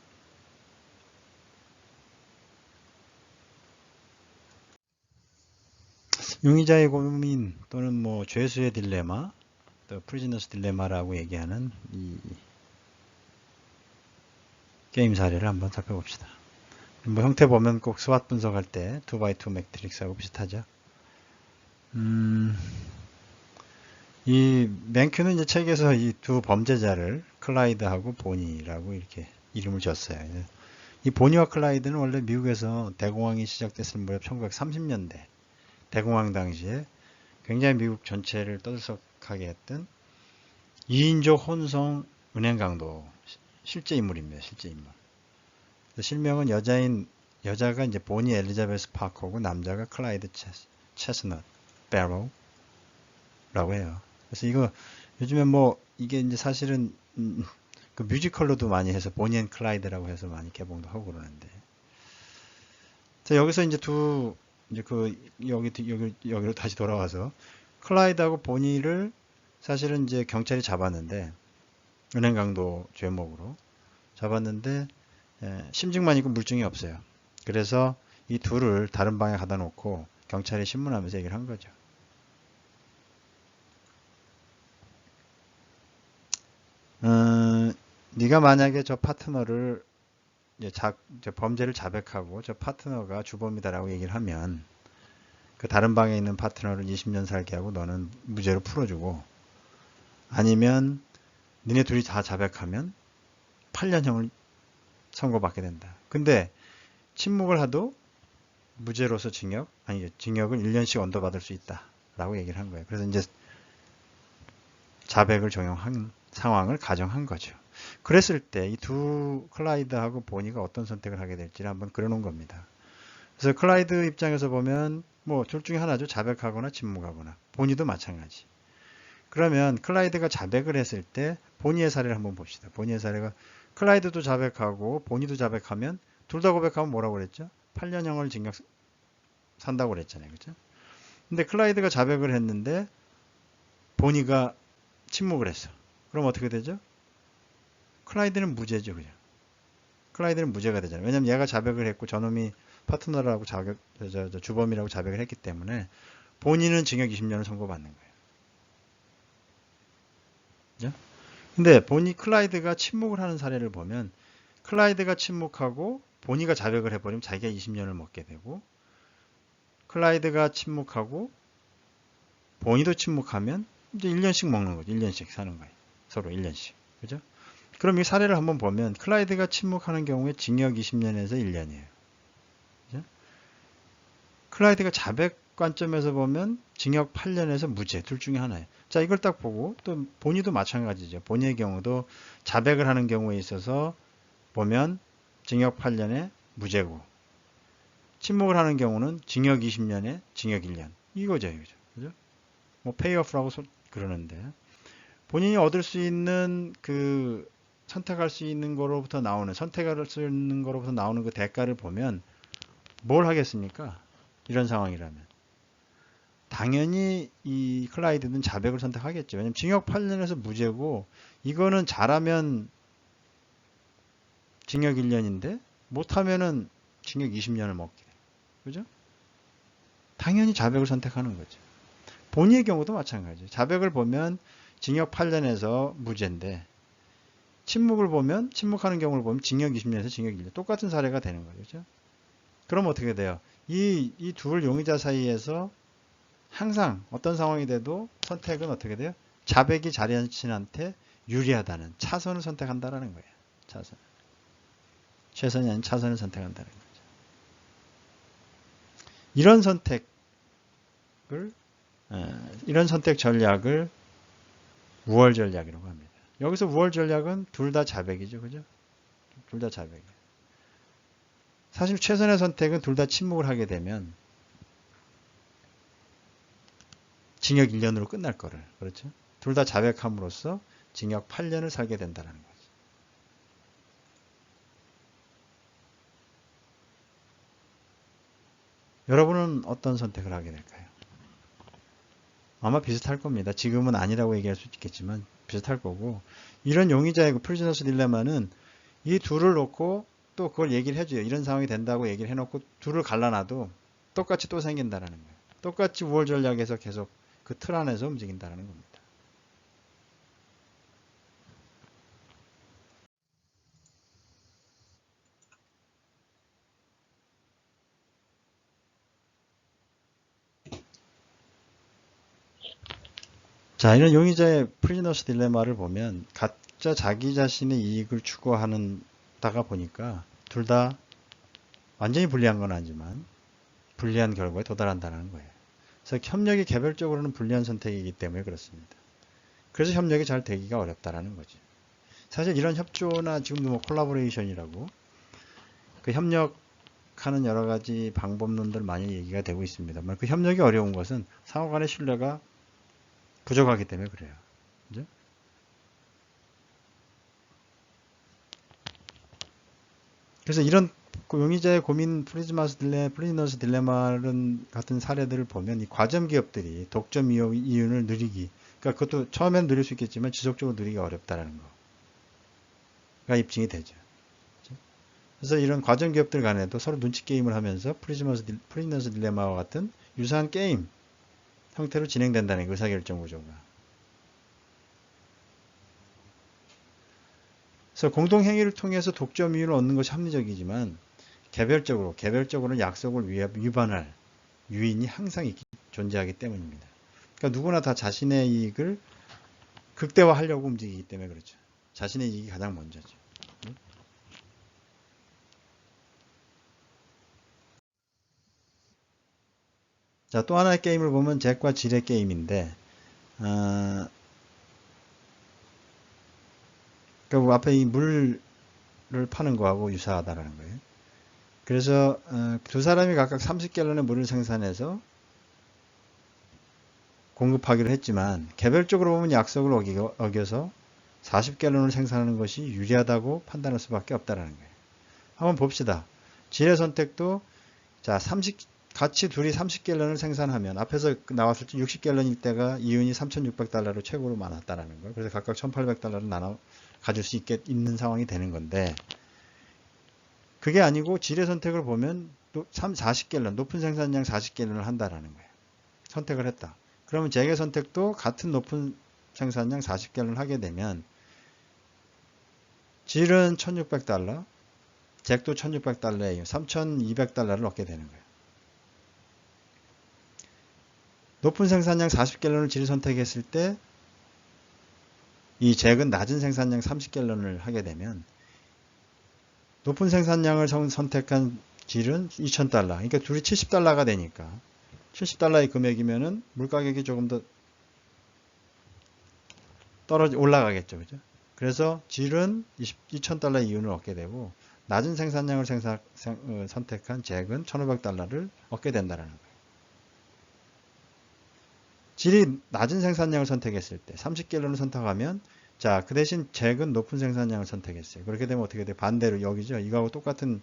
용의자의 고민 또는 뭐 죄수의 딜레마, 또 프리즈너스 딜레마라고 얘기하는 이 게임 사례를 한번 살펴봅시다. 뭐 형태 보면 꼭 스왓 분석할 때 2x2 매트릭스하고 비슷하죠. 이 맨큐는 이제 책에서 이 두 범죄자를 클라이드하고 보니라고 이렇게 이름을 줬어요. 이 보니와 클라이드는 원래 미국에서 대공황이 시작됐을 무렵 1930년대 대공황 당시에 굉장히 미국 전체를 떠들썩하게 했던 2인조 혼성 은행 강도 실제 인물입니다. 실제 인물. 실명은 여자가 이제 보니 엘리자베스 파커고 남자가 클라이드 체스넛 베로우라고 해요. 그래서 이거 요즘에 뭐 이게 이제 사실은 그 뮤지컬로도 많이 해서 보니 앤 클라이드라고 해서 많이 개봉도 하고 그러는데. 자, 여기서 이제 여기로 다시 돌아와서 클라이드하고 보니를 사실은 이제 경찰이 잡았는데 은행 강도 죄목으로 잡았는데 심증만 있고 물증이 없어요. 그래서 이 둘을 다른 방에 가다 놓고 경찰에 신문하면서 얘기를 한 거죠. 네가 만약에 저 파트너를 저 범죄를 자백하고 저 파트너가 주범이다라고 얘기를 하면 그 다른 방에 있는 파트너를 20년 살게 하고 너는 무죄로 풀어주고, 아니면 니네 둘이 다 자백하면 8년형을 선고받게 된다. 근데 침묵을 하도 무죄로서 징역을 1년씩 언도받을 수 있다라고 얘기를 한 거예요. 그래서 이제 자백을 적용한 상황을 가정한 거죠. 그랬을 때 이 두 클라이드하고 보니가 어떤 선택을 하게 될지를 한번 그려놓은 겁니다. 그래서 클라이드 입장에서 보면 뭐 둘 중에 하나죠. 자백하거나 침묵하거나. 보니도 마찬가지. 그러면 클라이드가 자백을 했을 때 보니의 사례를 한번 봅시다. 보니의 사례가 클라이드도 자백하고 보니도 자백하면 둘 다 고백하면 뭐라고 그랬죠? 8년형을 징역 산다고 그랬잖아요. 그죠? 근데 클라이드가 자백을 했는데 보니가 침묵을 했어. 그럼 어떻게 되죠? 클라이드는 무죄죠. 그죠? 클라이드는 무죄가 되잖아요. 왜냐면 얘가 자백을 했고 저놈이 파트너라고 주범이라고 자백을 했기 때문에 본인은 징역 20년을 선고받는 거예요. 그죠? 근데 클라이드가 침묵을 하는 사례를 보면 클라이드가 침묵하고 보니가 자백을 해버리면 자기가 20년을 먹게 되고, 클라이드가 침묵하고 보니도 침묵하면 이제 1년씩 먹는 거죠. 1년씩 사는 거예요. 서로 1년씩. 그죠? 그럼 이 사례를 한번 보면 클라이드가 침묵하는 경우에 징역 20년에서 1년이에요. 그죠? 클라이드가 자백 관점에서 보면 징역 8년에서 무죄, 둘 중에 하나예요. 자, 이걸 딱 보고 또 보니도 마찬가지죠. 보니의 경우도 자백을 하는 경우에 있어서 보면 징역 8년에 무죄고, 침묵을 하는 경우는 징역 20년에 징역 1년. 이거죠. 그죠? 뭐 페이오프라고 그러는데, 본인이 얻을 수 있는 선택할 수 있는 거로부터 나오는 그 대가를 보면 뭘 하겠습니까? 이런 상황이라면 당연히 이 클라이드는 자백을 선택하겠죠. 왜냐면 징역 8년에서 무죄고, 이거는 잘하면 징역 1년인데 못하면은 징역 20년을 먹게 돼요. 그죠? 당연히 자백을 선택하는 거죠. 본인의 경우도 마찬가지예요. 자백을 보면 징역 8년에서 무죄인데, 침묵하는 경우를 보면 징역 20년에서 징역 1년. 똑같은 사례가 되는 거죠. 그럼 어떻게 돼요? 이 둘 용의자 사이에서 항상 어떤 상황이 돼도 선택은 어떻게 돼요? 자백이 자신한테 유리하다는 차선을 선택한다라는 거예요. 차선. 최선이 아닌 차선을 선택한다는 거죠. 이런 선택 전략을 우월 전략이라고 합니다. 여기서 우월 전략은 둘 다 자백이죠. 그죠? 둘 다 자백이에요. 사실 최선의 선택은 둘 다 침묵을 하게 되면 징역 1년으로 끝날 거를. 그렇죠? 둘 다 자백함으로써 징역 8년을 살게 된다는 거죠. 여러분은 어떤 선택을 하게 될까요? 아마 비슷할 겁니다. 지금은 아니라고 얘기할 수 있겠지만 비슷할 거고, 이런 용의자의 프리즈너스 딜레마는 이 둘을 놓고 또 그걸 얘기를 해줘요. 이런 상황이 된다고 얘기를 해놓고 둘을 갈라놔도 똑같이 또 생긴다는 거예요. 똑같이 우월 전략에서 계속 그 틀 안에서 움직인다는 겁니다. 자, 이런 용의자의 프리즈너스 딜레마를 보면 각자 자기 자신의 이익을 추구하다가 보니까 둘 다 완전히 불리한 건 아니지만 불리한 결과에 도달한다는 거예요. 그래서 협력이 개별적으로는 불리한 선택이기 때문에 그렇습니다. 그래서 협력이 잘 되기가 어렵다라는 거죠. 사실 이런 협조나 지금도 뭐 콜라보레이션이라고 그 협력하는 여러 가지 방법론들 많이 얘기가 되고 있습니다만, 그 협력이 어려운 것은 상호 간의 신뢰가 부족하기 때문에 그래요. 그죠? 그래서 이런 용의자의 고민, 프리즈너스 딜레마 같은 사례들을 보면 이 과점 기업들이 독점 이윤을 누리기, 그러니까 그것도 처음엔 누릴 수 있겠지만 지속적으로 누리기가 어렵다라는 거가 입증이 되죠. 그래서 이런 과점 기업들 간에도 서로 눈치 게임을 하면서 프리즈너스 딜레마와 같은 유사한 게임 형태로 진행된다는 거, 의사결정 구조가. 그래서 공동행위를 통해서 독점 이윤을 얻는 것이 합리적이지만 개별적으로는 약속을 위반할 유인이 항상 존재하기 때문입니다. 그러니까 누구나 다 자신의 이익을 극대화하려고 움직이기 때문에 그렇죠. 자신의 이익이 가장 먼저죠. 자, 또 하나의 게임을 보면 잭과 질의 게임인데, 그 앞에 이 물을 파는 거하고 유사하다라는 거예요. 그래서 두 사람이 각각 30갤런의 물을 생산해서 공급하기로 했지만 개별적으로 보면 약속을 어겨서 40갤런을 생산하는 것이 유리하다고 판단할 수밖에 없다라는 거예요. 한번 봅시다. 질의 선택도 자, 같이 둘이 30갤런을 생산하면 앞에서 나왔을 때 60갤런일 때가 이윤이 3,600달러로 최고로 많았다라는 거예요. 그래서 각각 1,800달러를 나눠 가질 수 있는 상황이 되는 건데, 그게 아니고 질의 선택을 보면 40갤런, 높은 생산량 40갤런을 한다라는 거예요. 선택을 했다. 그러면 잭의 선택도 같은 높은 생산량 40갤런을 하게 되면 질은 $1,600, 잭도 $1,600에 3,200달러를 얻게 되는 거예요. 높은 생산량 40갤런을 질이 선택했을 때 이 잭은 낮은 생산량 30갤런을 하게 되면 높은 생산량을 선택한 질은 $2,000. 그러니까 둘이 $70가 되니까 $70의 금액이면은 물가격이 조금 더 올라가겠죠. 그죠? 그래서 질은 $2,000 이윤을 얻게 되고 낮은 생산량을 선택한 잭은 $1,500를 얻게 된다는 거예요. 질이 낮은 생산량을 선택했을 때 30갤런을 선택하면 자, 그 대신 잭은 높은 생산량을 선택했어요. 그렇게 되면 어떻게 돼요? 반대로 여기죠. 이거하고 똑같은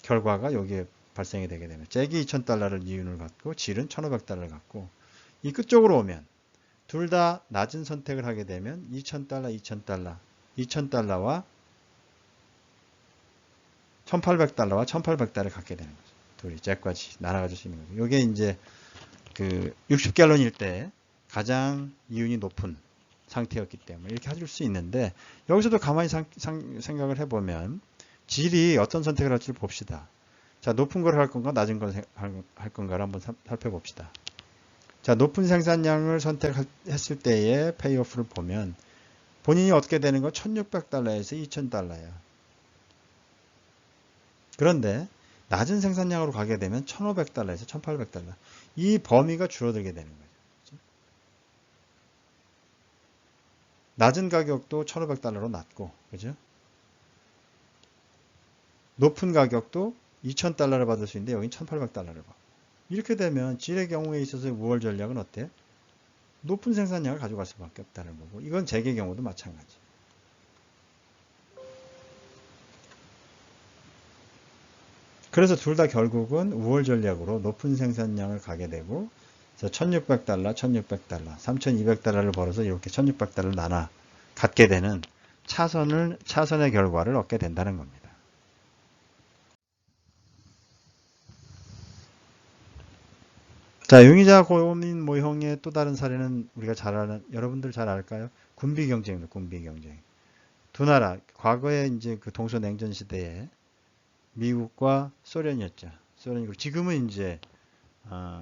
결과가 여기에 발생이 되게 되면 잭이 $2,000를 이윤을 갖고 질은 $1,500를 갖고 이 끝쪽으로 오면 둘 다 낮은 선택을 하게 되면 $2,000, $2,000와 $1,800와 $1,800을 갖게 되는 거죠. 둘이 잭과 지 나눠가질 수 있는 거죠. 이게 이제 그 60갤런일 때 가장 이윤이 높은 상태였기 때문에 이렇게 해줄 수 있는데 여기서도 가만히 생각을 해보면 질이 어떤 선택을 할지 봅시다. 자, 높은 걸 할 건가 낮은 걸 할 건가를 한번 살펴봅시다. 자, 높은 생산량을 선택했을 때의 페이오프를 보면 본인이 얻게 되는 건 $1,600에서 $2,000야. 그런데 낮은 생산량으로 가게 되면 $1,500에서 $1,800. 이 범위가 줄어들게 되는 거죠. 낮은 가격도 $1,500로 낮고, 그죠? 높은 가격도 $2,000를 받을 수 있는데 여긴 $1,800를 받고. 이렇게 되면 질의 경우에 있어서 우월 전략은 어때? 높은 생산량을 가져갈 수밖에 없다는 거고, 이건 잭의 경우도 마찬가지. 그래서 둘 다 결국은 우월 전략으로 높은 생산량을 가게 되고, $1,600, $1,600, $3,200를 벌어서 이렇게 $1,600를 나눠 갖게 되는 차선의 결과를 얻게 된다는 겁니다. 자, 용의자 고민 모형의 또 다른 사례는 우리가 잘 아는, 여러분들 잘 알까요? 군비 경쟁입니다. 군비 경쟁. 두 나라, 과거에 이제 그 동서냉전 시대에 미국과 소련이었죠. 소련이고 지금은 이제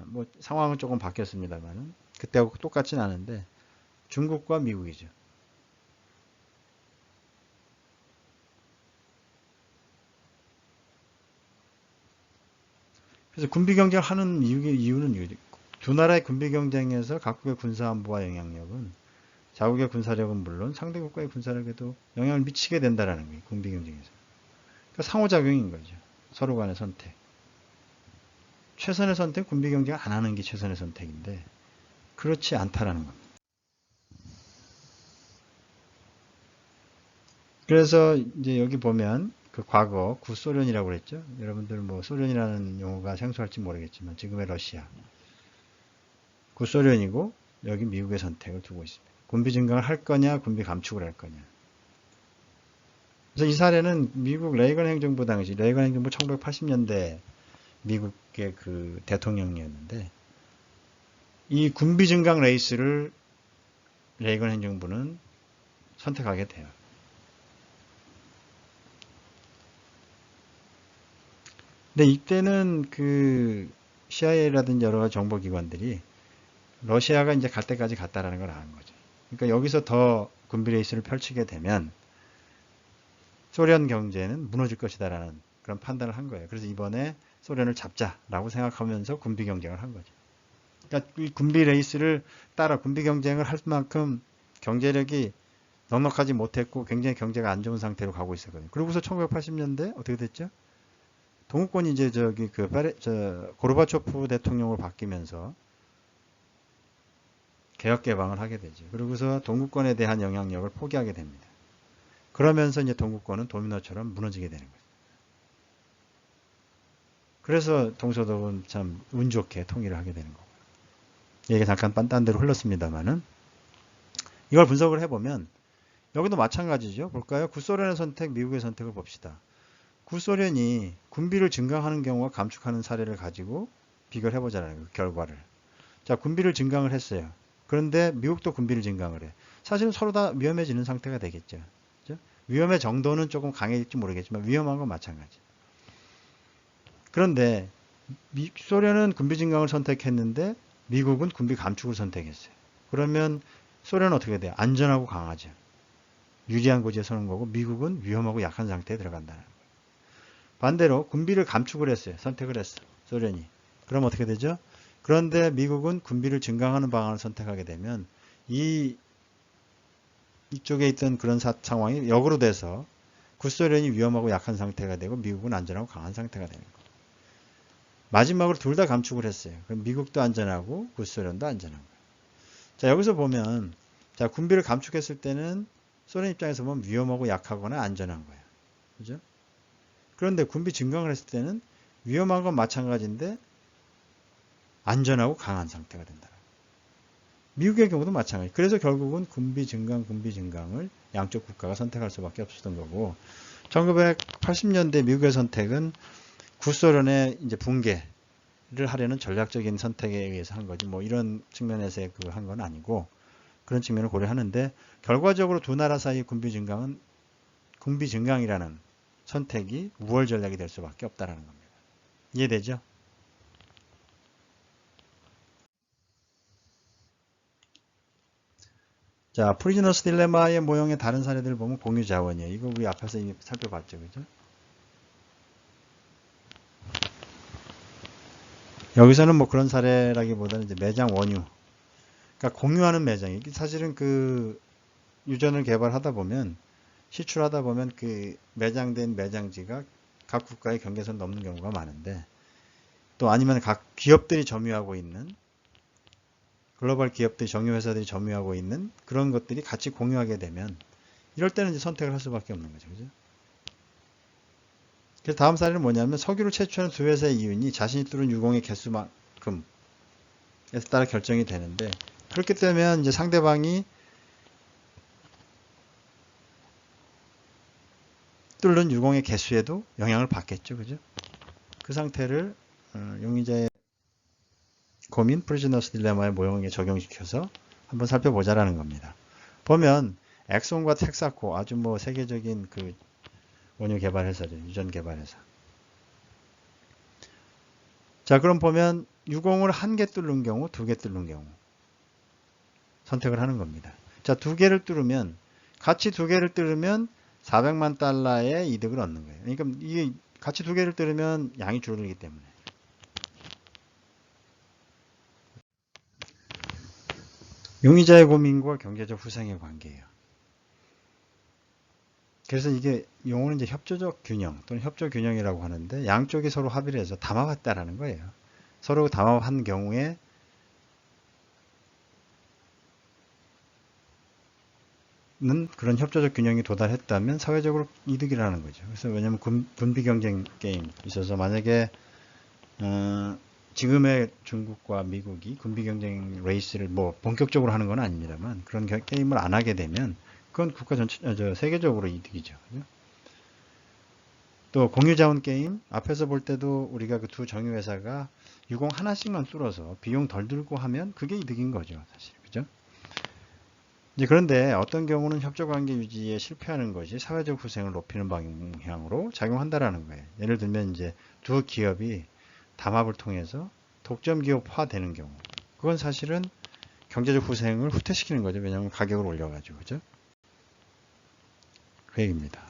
뭐 상황은 조금 바뀌었습니다만은 그때하고 똑같진 않은데 중국과 미국이죠. 그래서 군비 경쟁을 하는 이유는 두 나라의 군비 경쟁에서 각국의 군사안보와 영향력은 자국의 군사력은 물론 상대 국가의 군사력에도 영향을 미치게 된다는 거예요. 군비 경쟁에서. 그러니까 상호작용인 거죠. 서로 간의 선택. 최선의 선택, 군비 경쟁 안 하는 게 최선의 선택인데 그렇지 않다라는 겁니다. 그래서 이제 여기 보면 그 과거 구소련이라고 그랬죠. 여러분들 뭐 소련이라는 용어가 생소할지 모르겠지만 지금의 러시아. 구소련이고 여기 미국의 선택을 두고 있습니다. 군비 증강을 할 거냐, 군비 감축을 할 거냐. 그래서 이 사례는 미국 레이건 행정부 당시, 레이건 행정부 1980년대 미국의 그 대통령이었는데 이 군비 증강 레이스를 레이건 행정부는 선택하게 돼요. 근데 이때는 그 CIA라든지 여러 가지 정보기관들이 러시아가 이제 갈 때까지 갔다라는 걸 아는 거죠. 그러니까 여기서 더 군비 레이스를 펼치게 되면 소련 경제는 무너질 것이다라는 그런 판단을 한 거예요. 그래서 이번에 소련을 잡자라고 생각하면서 군비 경쟁을 한 거죠. 그러니까 이 군비 레이스를 따라 군비 경쟁을 할 만큼 경제력이 넉넉하지 못했고 굉장히 경제가 안 좋은 상태로 가고 있었거든요. 그러고서 1980년대 어떻게 됐죠? 동구권이 이제 고르바초프 대통령으로 바뀌면서 개혁 개방을 하게 되죠. 그러고서 동구권에 대한 영향력을 포기하게 됩니다. 그러면서 이제 동구권은 도미노처럼 무너지게 되는 거죠. 그래서 동서독은 참 운 좋게 통일을 하게 되는 거고. 얘기가 잠깐 딴 데로 흘렀습니다만은 이걸 분석을 해보면 여기도 마찬가지죠. 볼까요? 구소련의 선택, 미국의 선택을 봅시다. 구소련이 군비를 증강하는 경우와 감축하는 사례를 가지고 비교를 해보잖아요. 그 결과를. 자, 군비를 증강을 했어요. 그런데 미국도 군비를 증강을 해. 사실은 서로 다 위험해지는 상태가 되겠죠. 그죠? 위험의 정도는 조금 강해질지 모르겠지만 위험한 건 마찬가지. 그런데 소련은 군비 증강을 선택했는데 미국은 군비 감축을 선택했어요. 그러면 소련은 어떻게 돼요? 안전하고 강하죠. 유리한 고지에 서는 거고 미국은 위험하고 약한 상태에 들어간다는 거예요. 반대로 군비를 감축을 했어요. 선택을 했어. 소련이. 그럼 어떻게 되죠? 그런데 미국은 군비를 증강하는 방안을 선택하게 되면 이쪽에 있던 그런 상황이 역으로 돼서 구소련이 위험하고 약한 상태가 되고 미국은 안전하고 강한 상태가 되는 거예요. 마지막으로 둘 다 감축을 했어요. 그럼 미국도 안전하고 구소련도 안전한 거예요. 자, 여기서 보면 자, 군비를 감축했을 때는 소련 입장에서 보면 위험하고 약하거나 안전한 거예요. 그죠? 그런데 군비 증강을 했을 때는 위험한 건 마찬가지인데 안전하고 강한 상태가 된다. 미국의 경우도 마찬가지. 그래서 결국은 군비 증강을 양쪽 국가가 선택할 수밖에 없었던 거고 1980년대 미국의 선택은 구소련의 이제 붕괴를 하려는 전략적인 선택에 의해서 한 거지. 뭐 이런 측면에서 한 건 아니고 그런 측면을 고려하는데 결과적으로 두 나라 사이 군비 증강이라는 선택이 우월 전략이 될 수밖에 없다라는 겁니다. 이해되죠? 자, 프리즈너스 딜레마의 모형의 다른 사례들을 보면 공유 자원이에요. 이거 우리 앞에서 이미 살펴봤죠, 그죠? 여기서는 뭐 그런 사례라기보다는 이제 매장 원유, 그러니까 공유하는 매장이 사실은 그 유전을 개발하다 보면 시출하다 보면 그 매장된 매장지가 각 국가의 경계선 넘는 경우가 많은데 또 아니면 각 기업들이 점유하고 있는 글로벌 기업들이 정유회사들이 점유하고 있는 그런 것들이 같이 공유하게 되면 이럴 때는 이제 선택을 할 수밖에 없는 거죠. 그죠? 그래서 다음 사례는 뭐냐면 석유를 채취하는 두 회사의 이윤이 자신이 뚫은 유공의 개수만큼에 따라 결정이 되는데 그렇게 되면 이제 상대방이 뚫는 유공의 개수에도 영향을 받겠죠. 그죠? 그 상태를 용의자의 고민 프리즈너스 딜레마의 모형에 적용시켜서 한번 살펴보자라는 겁니다. 보면 엑손과 텍사코 아주 뭐 세계적인 그 원유 개발 회사죠. 유전 개발 회사. 자, 그럼 보면 유공을 한 개 뚫는 경우, 두 개 뚫는 경우 선택을 하는 겁니다. 자, 두 개를 뚫으면 같이 두 개를 뚫으면 400만 달러의 이득을 얻는 거예요. 그러니까 이게 같이 두 개를 뚫으면 양이 줄어들기 때문에. 용의자의 고민과 경제적 후생의 관계예요. 그래서 이게 용어는 이제 협조적 균형 또는 협조 균형이라고 하는데 양쪽이 서로 합의를 해서 담합했다라는 거예요. 서로 담합한 경우에 는 그런 협조적 균형이 도달했다면 사회적으로 이득이라는 거죠. 그래서 왜냐하면 군비 경쟁 게임 있어서 만약에 지금의 중국과 미국이 군비 경쟁 레이스를 뭐 본격적으로 하는 건 아닙니다만 그런 게임을 안 하게 되면 그건 국가 전체 세계적으로 이득이죠. 그죠? 또 공유자원 게임 앞에서 볼 때도 우리가 그 두 정유회사가 유공 하나씩만 뚫어서 비용 덜 들고 하면 그게 이득인 거죠. 사실. 그죠? 이제 그런데 어떤 경우는 협조관계 유지에 실패하는 것이 사회적 후생을 높이는 방향으로 작용한다라는 거예요. 예를 들면 이제 두 기업이 담합을 통해서 독점 기업화 되는 경우. 그건 사실은 경제적 후생을 후퇴시키는 거죠. 왜냐하면 가격을 올려가지고. 그죠? 그 얘기입니다.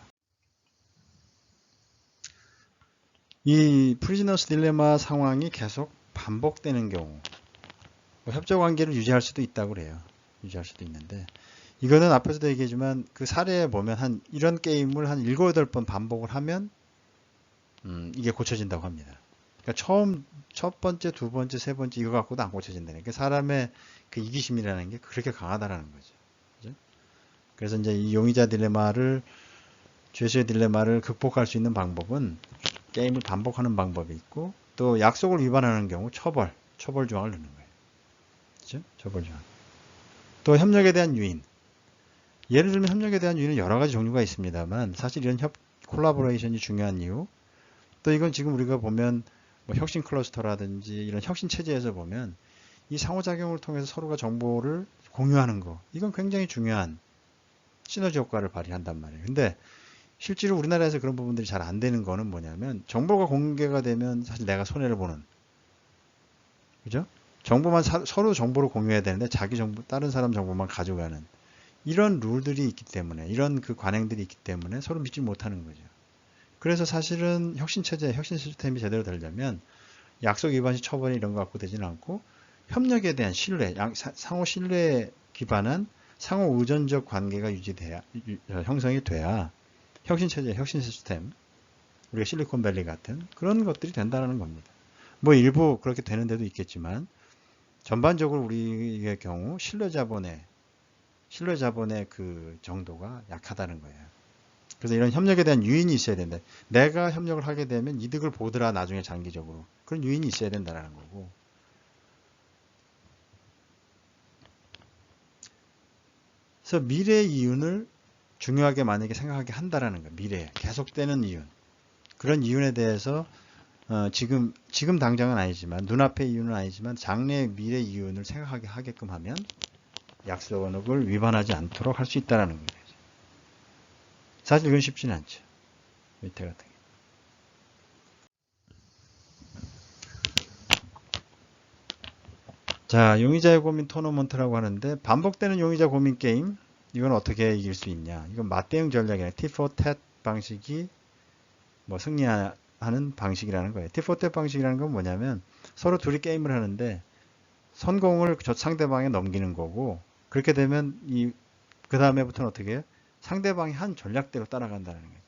이 프리즈너스 딜레마 상황이 계속 반복되는 경우 뭐 협조관계를 유지할 수도 있다고 그래요. 유지할 수도 있는데 이거는 앞에서도 얘기했지만 그 사례에 보면 이런 게임을 한 7, 8번 반복을 하면 이게 고쳐진다고 합니다. 그러니까 첫 번째, 두 번째, 세 번째 이거 갖고도 안 고쳐진다는 게 사람의 그 이기심이라는 게 그렇게 강하다라는 거죠. 그죠? 그래서 이제 이 용의자 딜레마를 죄수의 딜레마를 극복할 수 있는 방법은 게임을 반복하는 방법이 있고 또 약속을 위반하는 경우 처벌 조항을 넣는 거예요. 그죠? 처벌 조항. 또 협력에 대한 유인. 예를 들면 협력에 대한 유인은 여러 가지 종류가 있습니다만 사실 이런 콜라보레이션이 중요한 이유. 또 이건 지금 우리가 보면 뭐 혁신 클러스터라든지 이런 혁신 체제에서 보면 이 상호작용을 통해서 서로가 정보를 공유하는 거. 이건 굉장히 중요한 시너지 효과를 발휘한단 말이에요. 근데 실제로 우리나라에서 그런 부분들이 잘 안 되는 거는 뭐냐면 정보가 공개가 되면 사실 내가 손해를 보는. 그죠? 정보만 서로 정보를 공유해야 되는데 자기 정보, 다른 사람 정보만 가져가는 이런 룰들이 있기 때문에 이런 그 관행들이 있기 때문에 서로 믿지 못하는 거죠. 그래서 사실은 혁신체제, 혁신 시스템이 제대로 되려면 약속 위반 시 처벌이 이런 거 갖고 되지는 않고 협력에 대한 신뢰, 상호 신뢰에 기반한 상호 의존적 관계가 유지돼야, 형성이 돼야 혁신체제, 혁신 시스템, 우리가 실리콘밸리 같은 그런 것들이 된다는 겁니다. 뭐 일부 그렇게 되는 데도 있겠지만 전반적으로 우리의 경우 신뢰자본의 그 정도가 약하다는 거예요. 그래서 이런 협력에 대한 유인이 있어야 된다. 내가 협력을 하게 되면 이득을 보더라 나중에 장기적으로. 그런 유인이 있어야 된다는 거고. 그래서 미래의 이윤을 중요하게 만약에 생각하게 한다라는 거예요. 미래 계속되는 이윤. 그런 이윤에 대해서 지금 당장은 아니지만 눈앞의 이윤은 아니지만 장래 미래 이윤을 생각하게 하게끔 하면 약속을 위반하지 않도록 할 수 있다는 거예요. 사실 이건 쉽지는 않죠. 밑에 같은 게. 자, 용의자의 고민 토너먼트라고 하는데 반복되는 용의자 고민 게임 이건 어떻게 이길 수 있냐? 이건 맞대응 전략이에요. T4 Tat 방식이 뭐 승리하는 방식이라는 거예요. T4 Tat 방식이라는 건 뭐냐면 서로 둘이 게임을 하는데 선공을 저 상대방에 넘기는 거고 그렇게 되면 그 다음에부터는 어떻게 해요? 상대방이 한 전략대로 따라간다는 거예요.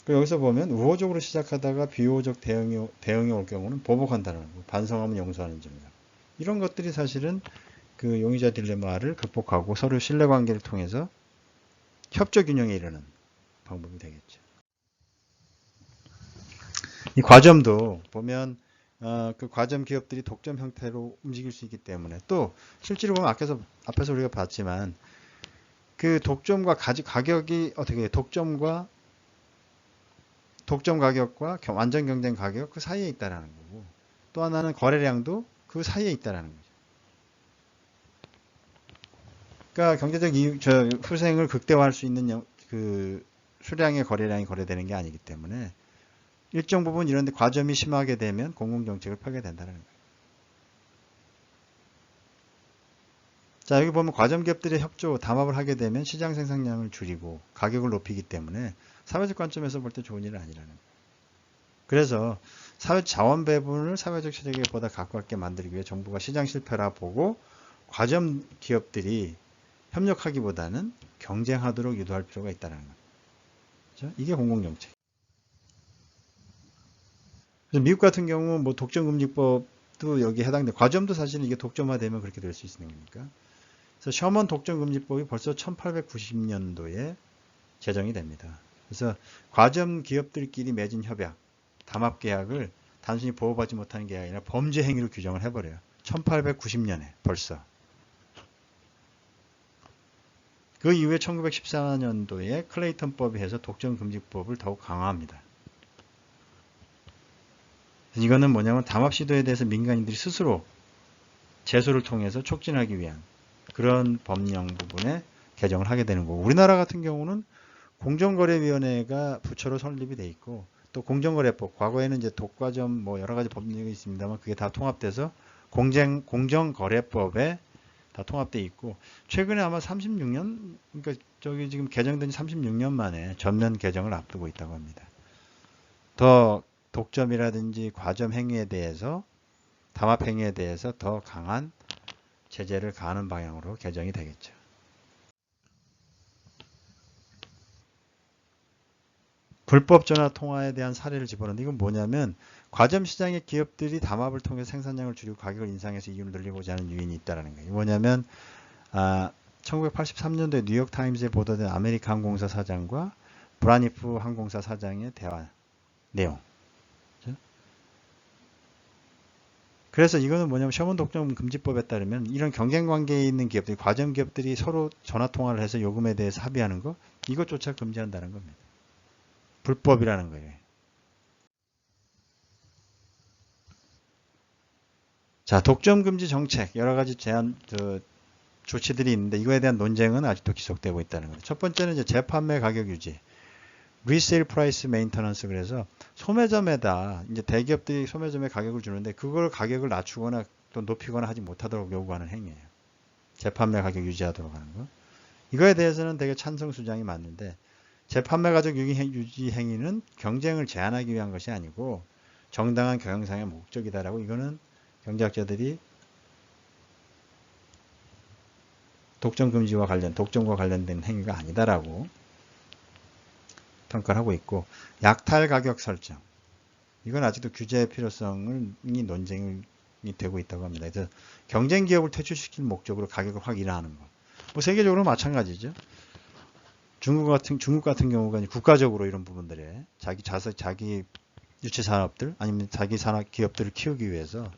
여기서 보면 우호적으로 시작하다가 비우호적 대응이 올 경우는 보복한다는 거고 반성하면 용서하는 점이다. 이런 것들이 사실은 그 용의자 딜레마를 극복하고 서로 신뢰관계를 통해서 협조 균형에 이르는 방법이 되겠죠. 이 과점도 보면 그 과점 기업들이 독점 형태로 움직일 수 있기 때문에 또 실제로 보면 앞에서 우리가 봤지만 그 독점과 가격이 어떻게 해요? 독점 가격과 완전 경쟁 가격 그 사이에 있다라는 거고 또 하나는 거래량도 그 사이에 있다라는 거죠. 그러니까 경제적 후생을 극대화할 수 있는 그 수량의 거래량이 거래되는 게 아니기 때문에 일정 부분 이런 데 과점이 심하게 되면 공공정책을 펴게 된다는 거예요. 자, 여기 보면 과점 기업들의 협조, 담합을 하게 되면 시장 생산량을 줄이고 가격을 높이기 때문에 사회적 관점에서 볼 때 좋은 일은 아니라는 거예요. 그래서 자원 배분을 사회적 체계보다 가깝게 만들기 위해 정부가 시장 실패라 보고 과점 기업들이 협력하기보다는 경쟁하도록 유도할 필요가 있다는 거죠. 그렇죠? 이게 공공정책. 그래서 미국 같은 경우 뭐 독점금지법도 여기에 해당돼. 과점도 사실 이게 독점화되면 그렇게 될 수 있는 거니까. 그래서 셔먼 독점금지법이 벌써 1890년도에 제정이 됩니다. 그래서 과점 기업들끼리 맺은 협약, 담합계약을 단순히 보호받지 못하는 게 아니라 범죄 행위로 규정을 해버려요. 1890년에 벌써. 그 이후에 1914년도에 클레이턴법이 해서 독점금지법을 더욱 강화합니다. 이거는 뭐냐면 담합 시도에 대해서 민간인들이 스스로 제소를 통해서 촉진하기 위한 그런 법령 부분에 개정을 하게 되는 거고 우리나라 같은 경우는 공정거래위원회가 부처로 설립이 돼 있고 또 공정거래법 과거에는 이제 독과점 뭐 여러 가지 법령이 있습니다만 그게 다 통합돼서 공정거래법에 다 통합돼 있고 최근에 아마 36년 그러니까 저기 지금 개정된 36년 만에 전면 개정을 앞두고 있다고 합니다. 더 독점이라든지 과점 행위에 대해서 담합 행위에 대해서 더 강한 제재를 가하는 방향으로 개정이 되겠죠. 불법 전화 통화에 대한 사례를 집어넣는데 이건 뭐냐면 과점 시장의 기업들이 담합을 통해 생산량을 줄이고 가격을 인상해서 이윤을 늘리고자 하는 유인이 있다는 거예요. 뭐냐면 1983년도에 뉴욕타임즈에 보도된 아메리카 항공사 사장과 브라니프 항공사 사장의 대화 내용. 그래서 이거는 뭐냐면 셔먼 독점금지법에 따르면 이런 경쟁 관계에 있는 기업들이 과점 기업들이 서로 전화 통화를 해서 요금에 대해서 합의하는 거 이것조차 금지한다는 겁니다. 불법이라는 거예요. 자, 독점금지 정책 여러 가지 제한 조치들이 있는데 이거에 대한 논쟁은 아직도 지속되고 있다는 거죠. 첫 번째는 이제 재판매 가격 유지, 리세일 프라이스 메인터넌스 그래서 소매점에다 이제 대기업들이 소매점에 가격을 주는데 그걸 가격을 낮추거나 또 높이거나 하지 못하도록 요구하는 행위예요. 재판매 가격 유지하도록 하는 거. 이거에 대해서는 되게 찬성 수장이 많은데 재판매 가격 유지 행위는 경쟁을 제한하기 위한 것이 아니고 정당한 경영상의 목적이다라고 이거는 경제학자들이 독점과 관련된 행위가 아니다라고 평가를 하고 있고 약탈 가격 설정 이건 아직도 규제의 필요성이 논쟁이 되고 있다고 합니다. 그래서 경쟁 기업을 퇴출시킬 목적으로 가격을 확 인하하는 거. 뭐 세계적으로 마찬가지죠. 중국 같은 경우가 국가적으로 이런 부분들에 자기 유치 산업들 아니면 자기 산업 기업들을 키우기 위해서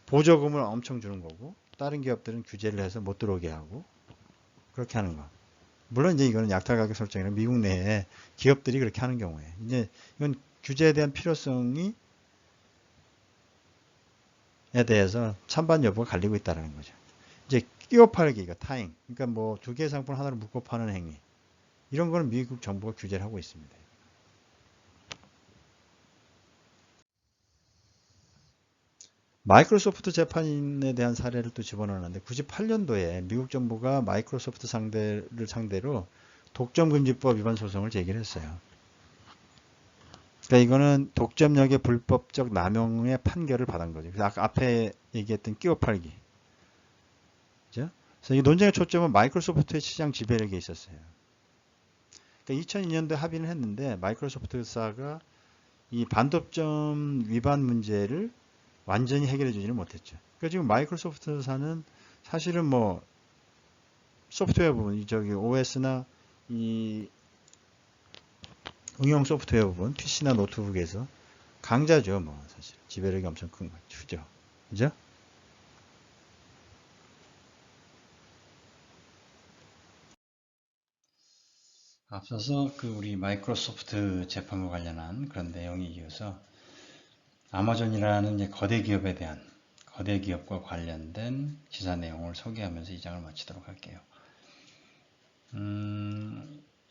보조금을 엄청 주는 거고 다른 기업들은 규제를 해서 못 들어오게 하고 그렇게 하는 거. 물론 이제 이거는 약탈 가격 설정이나 미국 내에 기업들이 그렇게 하는 경우에 이제 이건 규제에 대한 필요성이 에 대해서 찬반 여부가 갈리고 있다는 거죠. 이제 끼워 팔기가 타잉, 그러니까 뭐 두 개의 상품 하나를 묶어 파는 행위 이런 거는 미국 정부가 규제를 하고 있습니다. 마이크로소프트 재판에 대한 사례를 또 집어넣었는데 98년도에 미국 정부가 마이크로소프트 상대를 상대로 독점금지법 위반 소송을 제기를 했어요. 그러니까 이거는 독점력의 불법적 남용의 판결을 받은 거죠. 그래서 아까 앞에 얘기했던 끼워 팔기. 그죠? 그래서 이 논쟁의 초점은 마이크로소프트의 시장 지배력에 있었어요. 그러니까 2002년도에 합의를 했는데 마이크로소프트사가 이 반독점 위반 문제를 완전히 해결해 주지는 못했죠. 그러니까 지금 마이크로소프트사는 사실은 뭐 소프트웨어 부분, 저기 OS나 이 응용 소프트웨어 부분, PC나 노트북에서 강자죠, 뭐 사실 지배력이 엄청 큰 거죠, 그죠? 앞서서 그 우리 마이크로소프트 재판과 관련한 그런 내용에 이어서 아마존이라는 이제 거대 기업과 관련된 기사 내용을 소개하면서 이 장을 마치도록 할게요.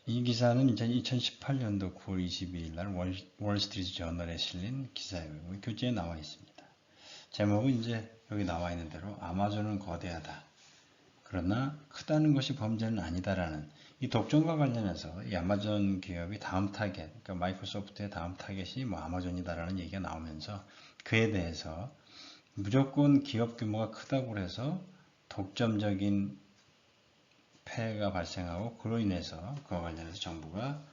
이 기사는 이제 2018년도 9월 22일 날 월스트리트 저널에 실린 기사예요. 교재에 나와 있습니다. 제목은 이제 여기 나와 있는 대로 아마존은 거대하다. 그러나 크다는 것이 범죄는 아니다라는 이 독점과 관련해서 이 아마존 기업이 다음 타겟, 그러니까 마이크로소프트의 다음 타겟이 뭐 아마존이다라는 얘기가 나오면서 그에 대해서 무조건 기업 규모가 크다고 해서 독점적인 폐해가 발생하고 그로 인해서 그와 관련해서 정부가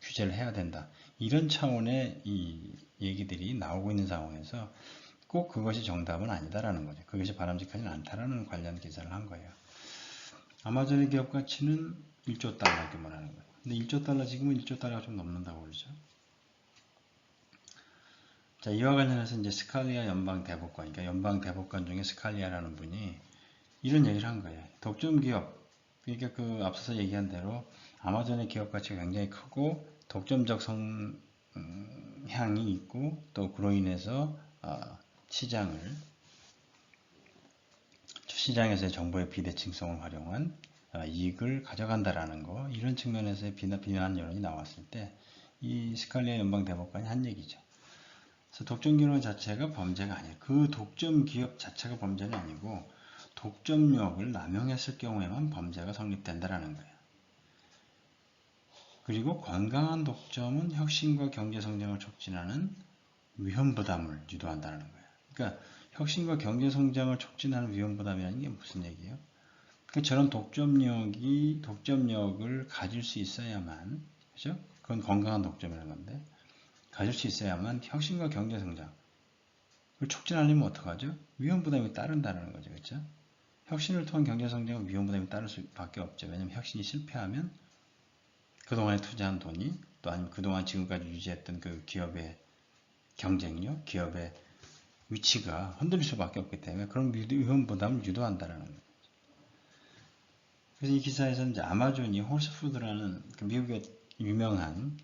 규제를 해야 된다. 이런 차원의 이 얘기들이 나오고 있는 상황에서 꼭 그것이 정답은 아니다라는 거죠. 그것이 바람직하지 않다라는 관련 기사를 한 거예요. 아마존의 기업 가치는 1조 달러 규모라는 거예요. 근데 1조 달러 지금은 1조 달러가 좀 넘는다고 그러죠. 자, 이와 관련해서 이제 스칼리아 연방 대법관, 그러니까 연방 대법관 중에 스칼리아라는 분이 이런 얘기를 한 거예요. 독점 기업, 그러니까 그 앞서서 얘기한 대로 아마존의 기업 가치가 굉장히 크고 독점적 성향이 있고 또 그로 인해서 시장에서의 정보의 비대칭성을 활용한 이익을 가져간다라는 거 이런 측면에서의 비난 여론이 나왔을 때 이 스칼리아 연방 대법관이 한 얘기죠. 그래서 독점 기업 자체가 범죄가 아니에요. 그 독점 기업 자체가 범죄는 아니고 독점력을 남용했을 경우에만 범죄가 성립된다라는 거예요. 그리고 건강한 독점은 혁신과 경제 성장을 촉진하는 위험 부담을 유도한다는 거예요. 그러니까 혁신과 경제 성장을 촉진하는 위험 부담이라는 게 무슨 얘기예요? 그러니까 저런 독점력을 가질 수 있어야만, 그죠? 그건 건강한 독점이라는 건데, 가질 수 있어야만 혁신과 경제 성장을 촉진하려면 어떡하죠? 위험 부담이 따른다는 거죠, 그렇죠? 혁신을 통한 경제 성장은 위험 부담이 따를 수밖에 없죠. 왜냐하면 혁신이 실패하면 그동안에 투자한 돈이 또 아니면 그동안 지금까지 유지했던 그 기업의 경쟁력, 기업의 위치가 흔들릴 수밖에 없기 때문에 그런 위험 부담을 유도한다라는 거예요. 그래서 이 기사에서 이제 아마존이 홀스푸드라는 그 미국의 유명한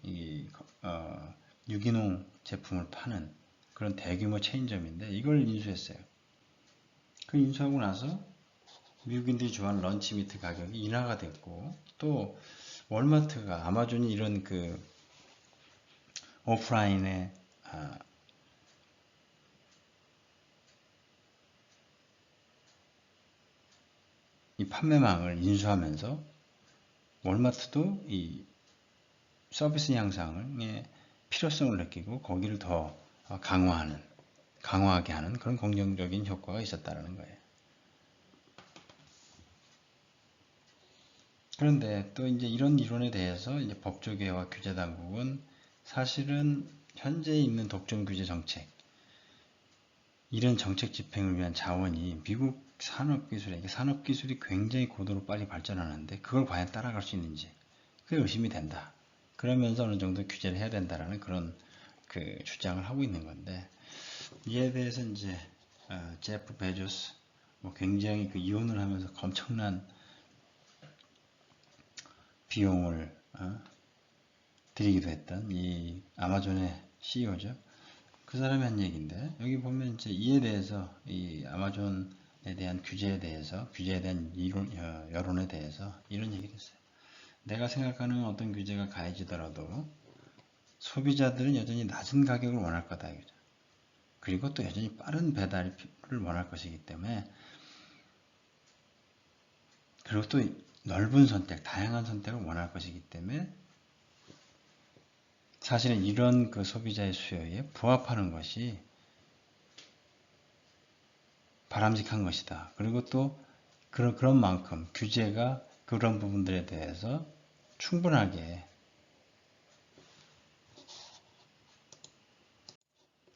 유기농 제품을 파는 그런 대규모 체인점인데 이걸 인수했어요. 그 인수하고 나서 미국인들이 좋아하는 런치미트 가격이 인하가 됐고, 또 월마트가 아마존이 이런 그 오프라인의 이 판매망을 인수하면서 월마트도 이 서비스 향상의 필요성을 느끼고 거기를 더 강화하게 하는 그런 긍정적인 효과가 있었다는 거예요. 그런데 또 이제 이런 이론에 대해서 이제 법조계와 규제 당국은 사실은 현재 있는 독점 규제 정책, 이런 정책 집행을 위한 자원이 미국 산업기술이 굉장히 고도로 빨리 발전하는데 그걸 과연 따라갈 수 있는지 그게 의심이 된다. 그러면서 어느 정도 규제를 해야 된다라는 그런 그 주장을 하고 있는 건데, 이에 대해서 이제 제프 베조스 굉장히 그 이혼을 하면서 엄청난 비용을 들이기도 했던 이 아마존의 CEO죠. 그 사람이 한 얘기인데, 여기 보면 이제 이에 대해서 이 아마존에 대한 규제에 대한 여론에 대해서 이런 얘기를 했어요. 내가 생각하는 어떤 규제가 가해지더라도 소비자들은 여전히 낮은 가격을 원할 거다. 그리고 또 여전히 빠른 배달을 원할 것이기 때문에, 그리고 또 넓은 선택, 다양한 선택을 원할 것이기 때문에 사실은 이런 그 소비자의 수요에 부합하는 것이 바람직한 것이다. 그리고 또 그런 만큼 규제가 그런 부분들에 대해서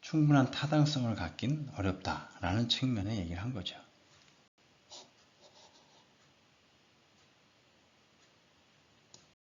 충분한 타당성을 갖긴 어렵다라는 측면의 얘기를 한 거죠.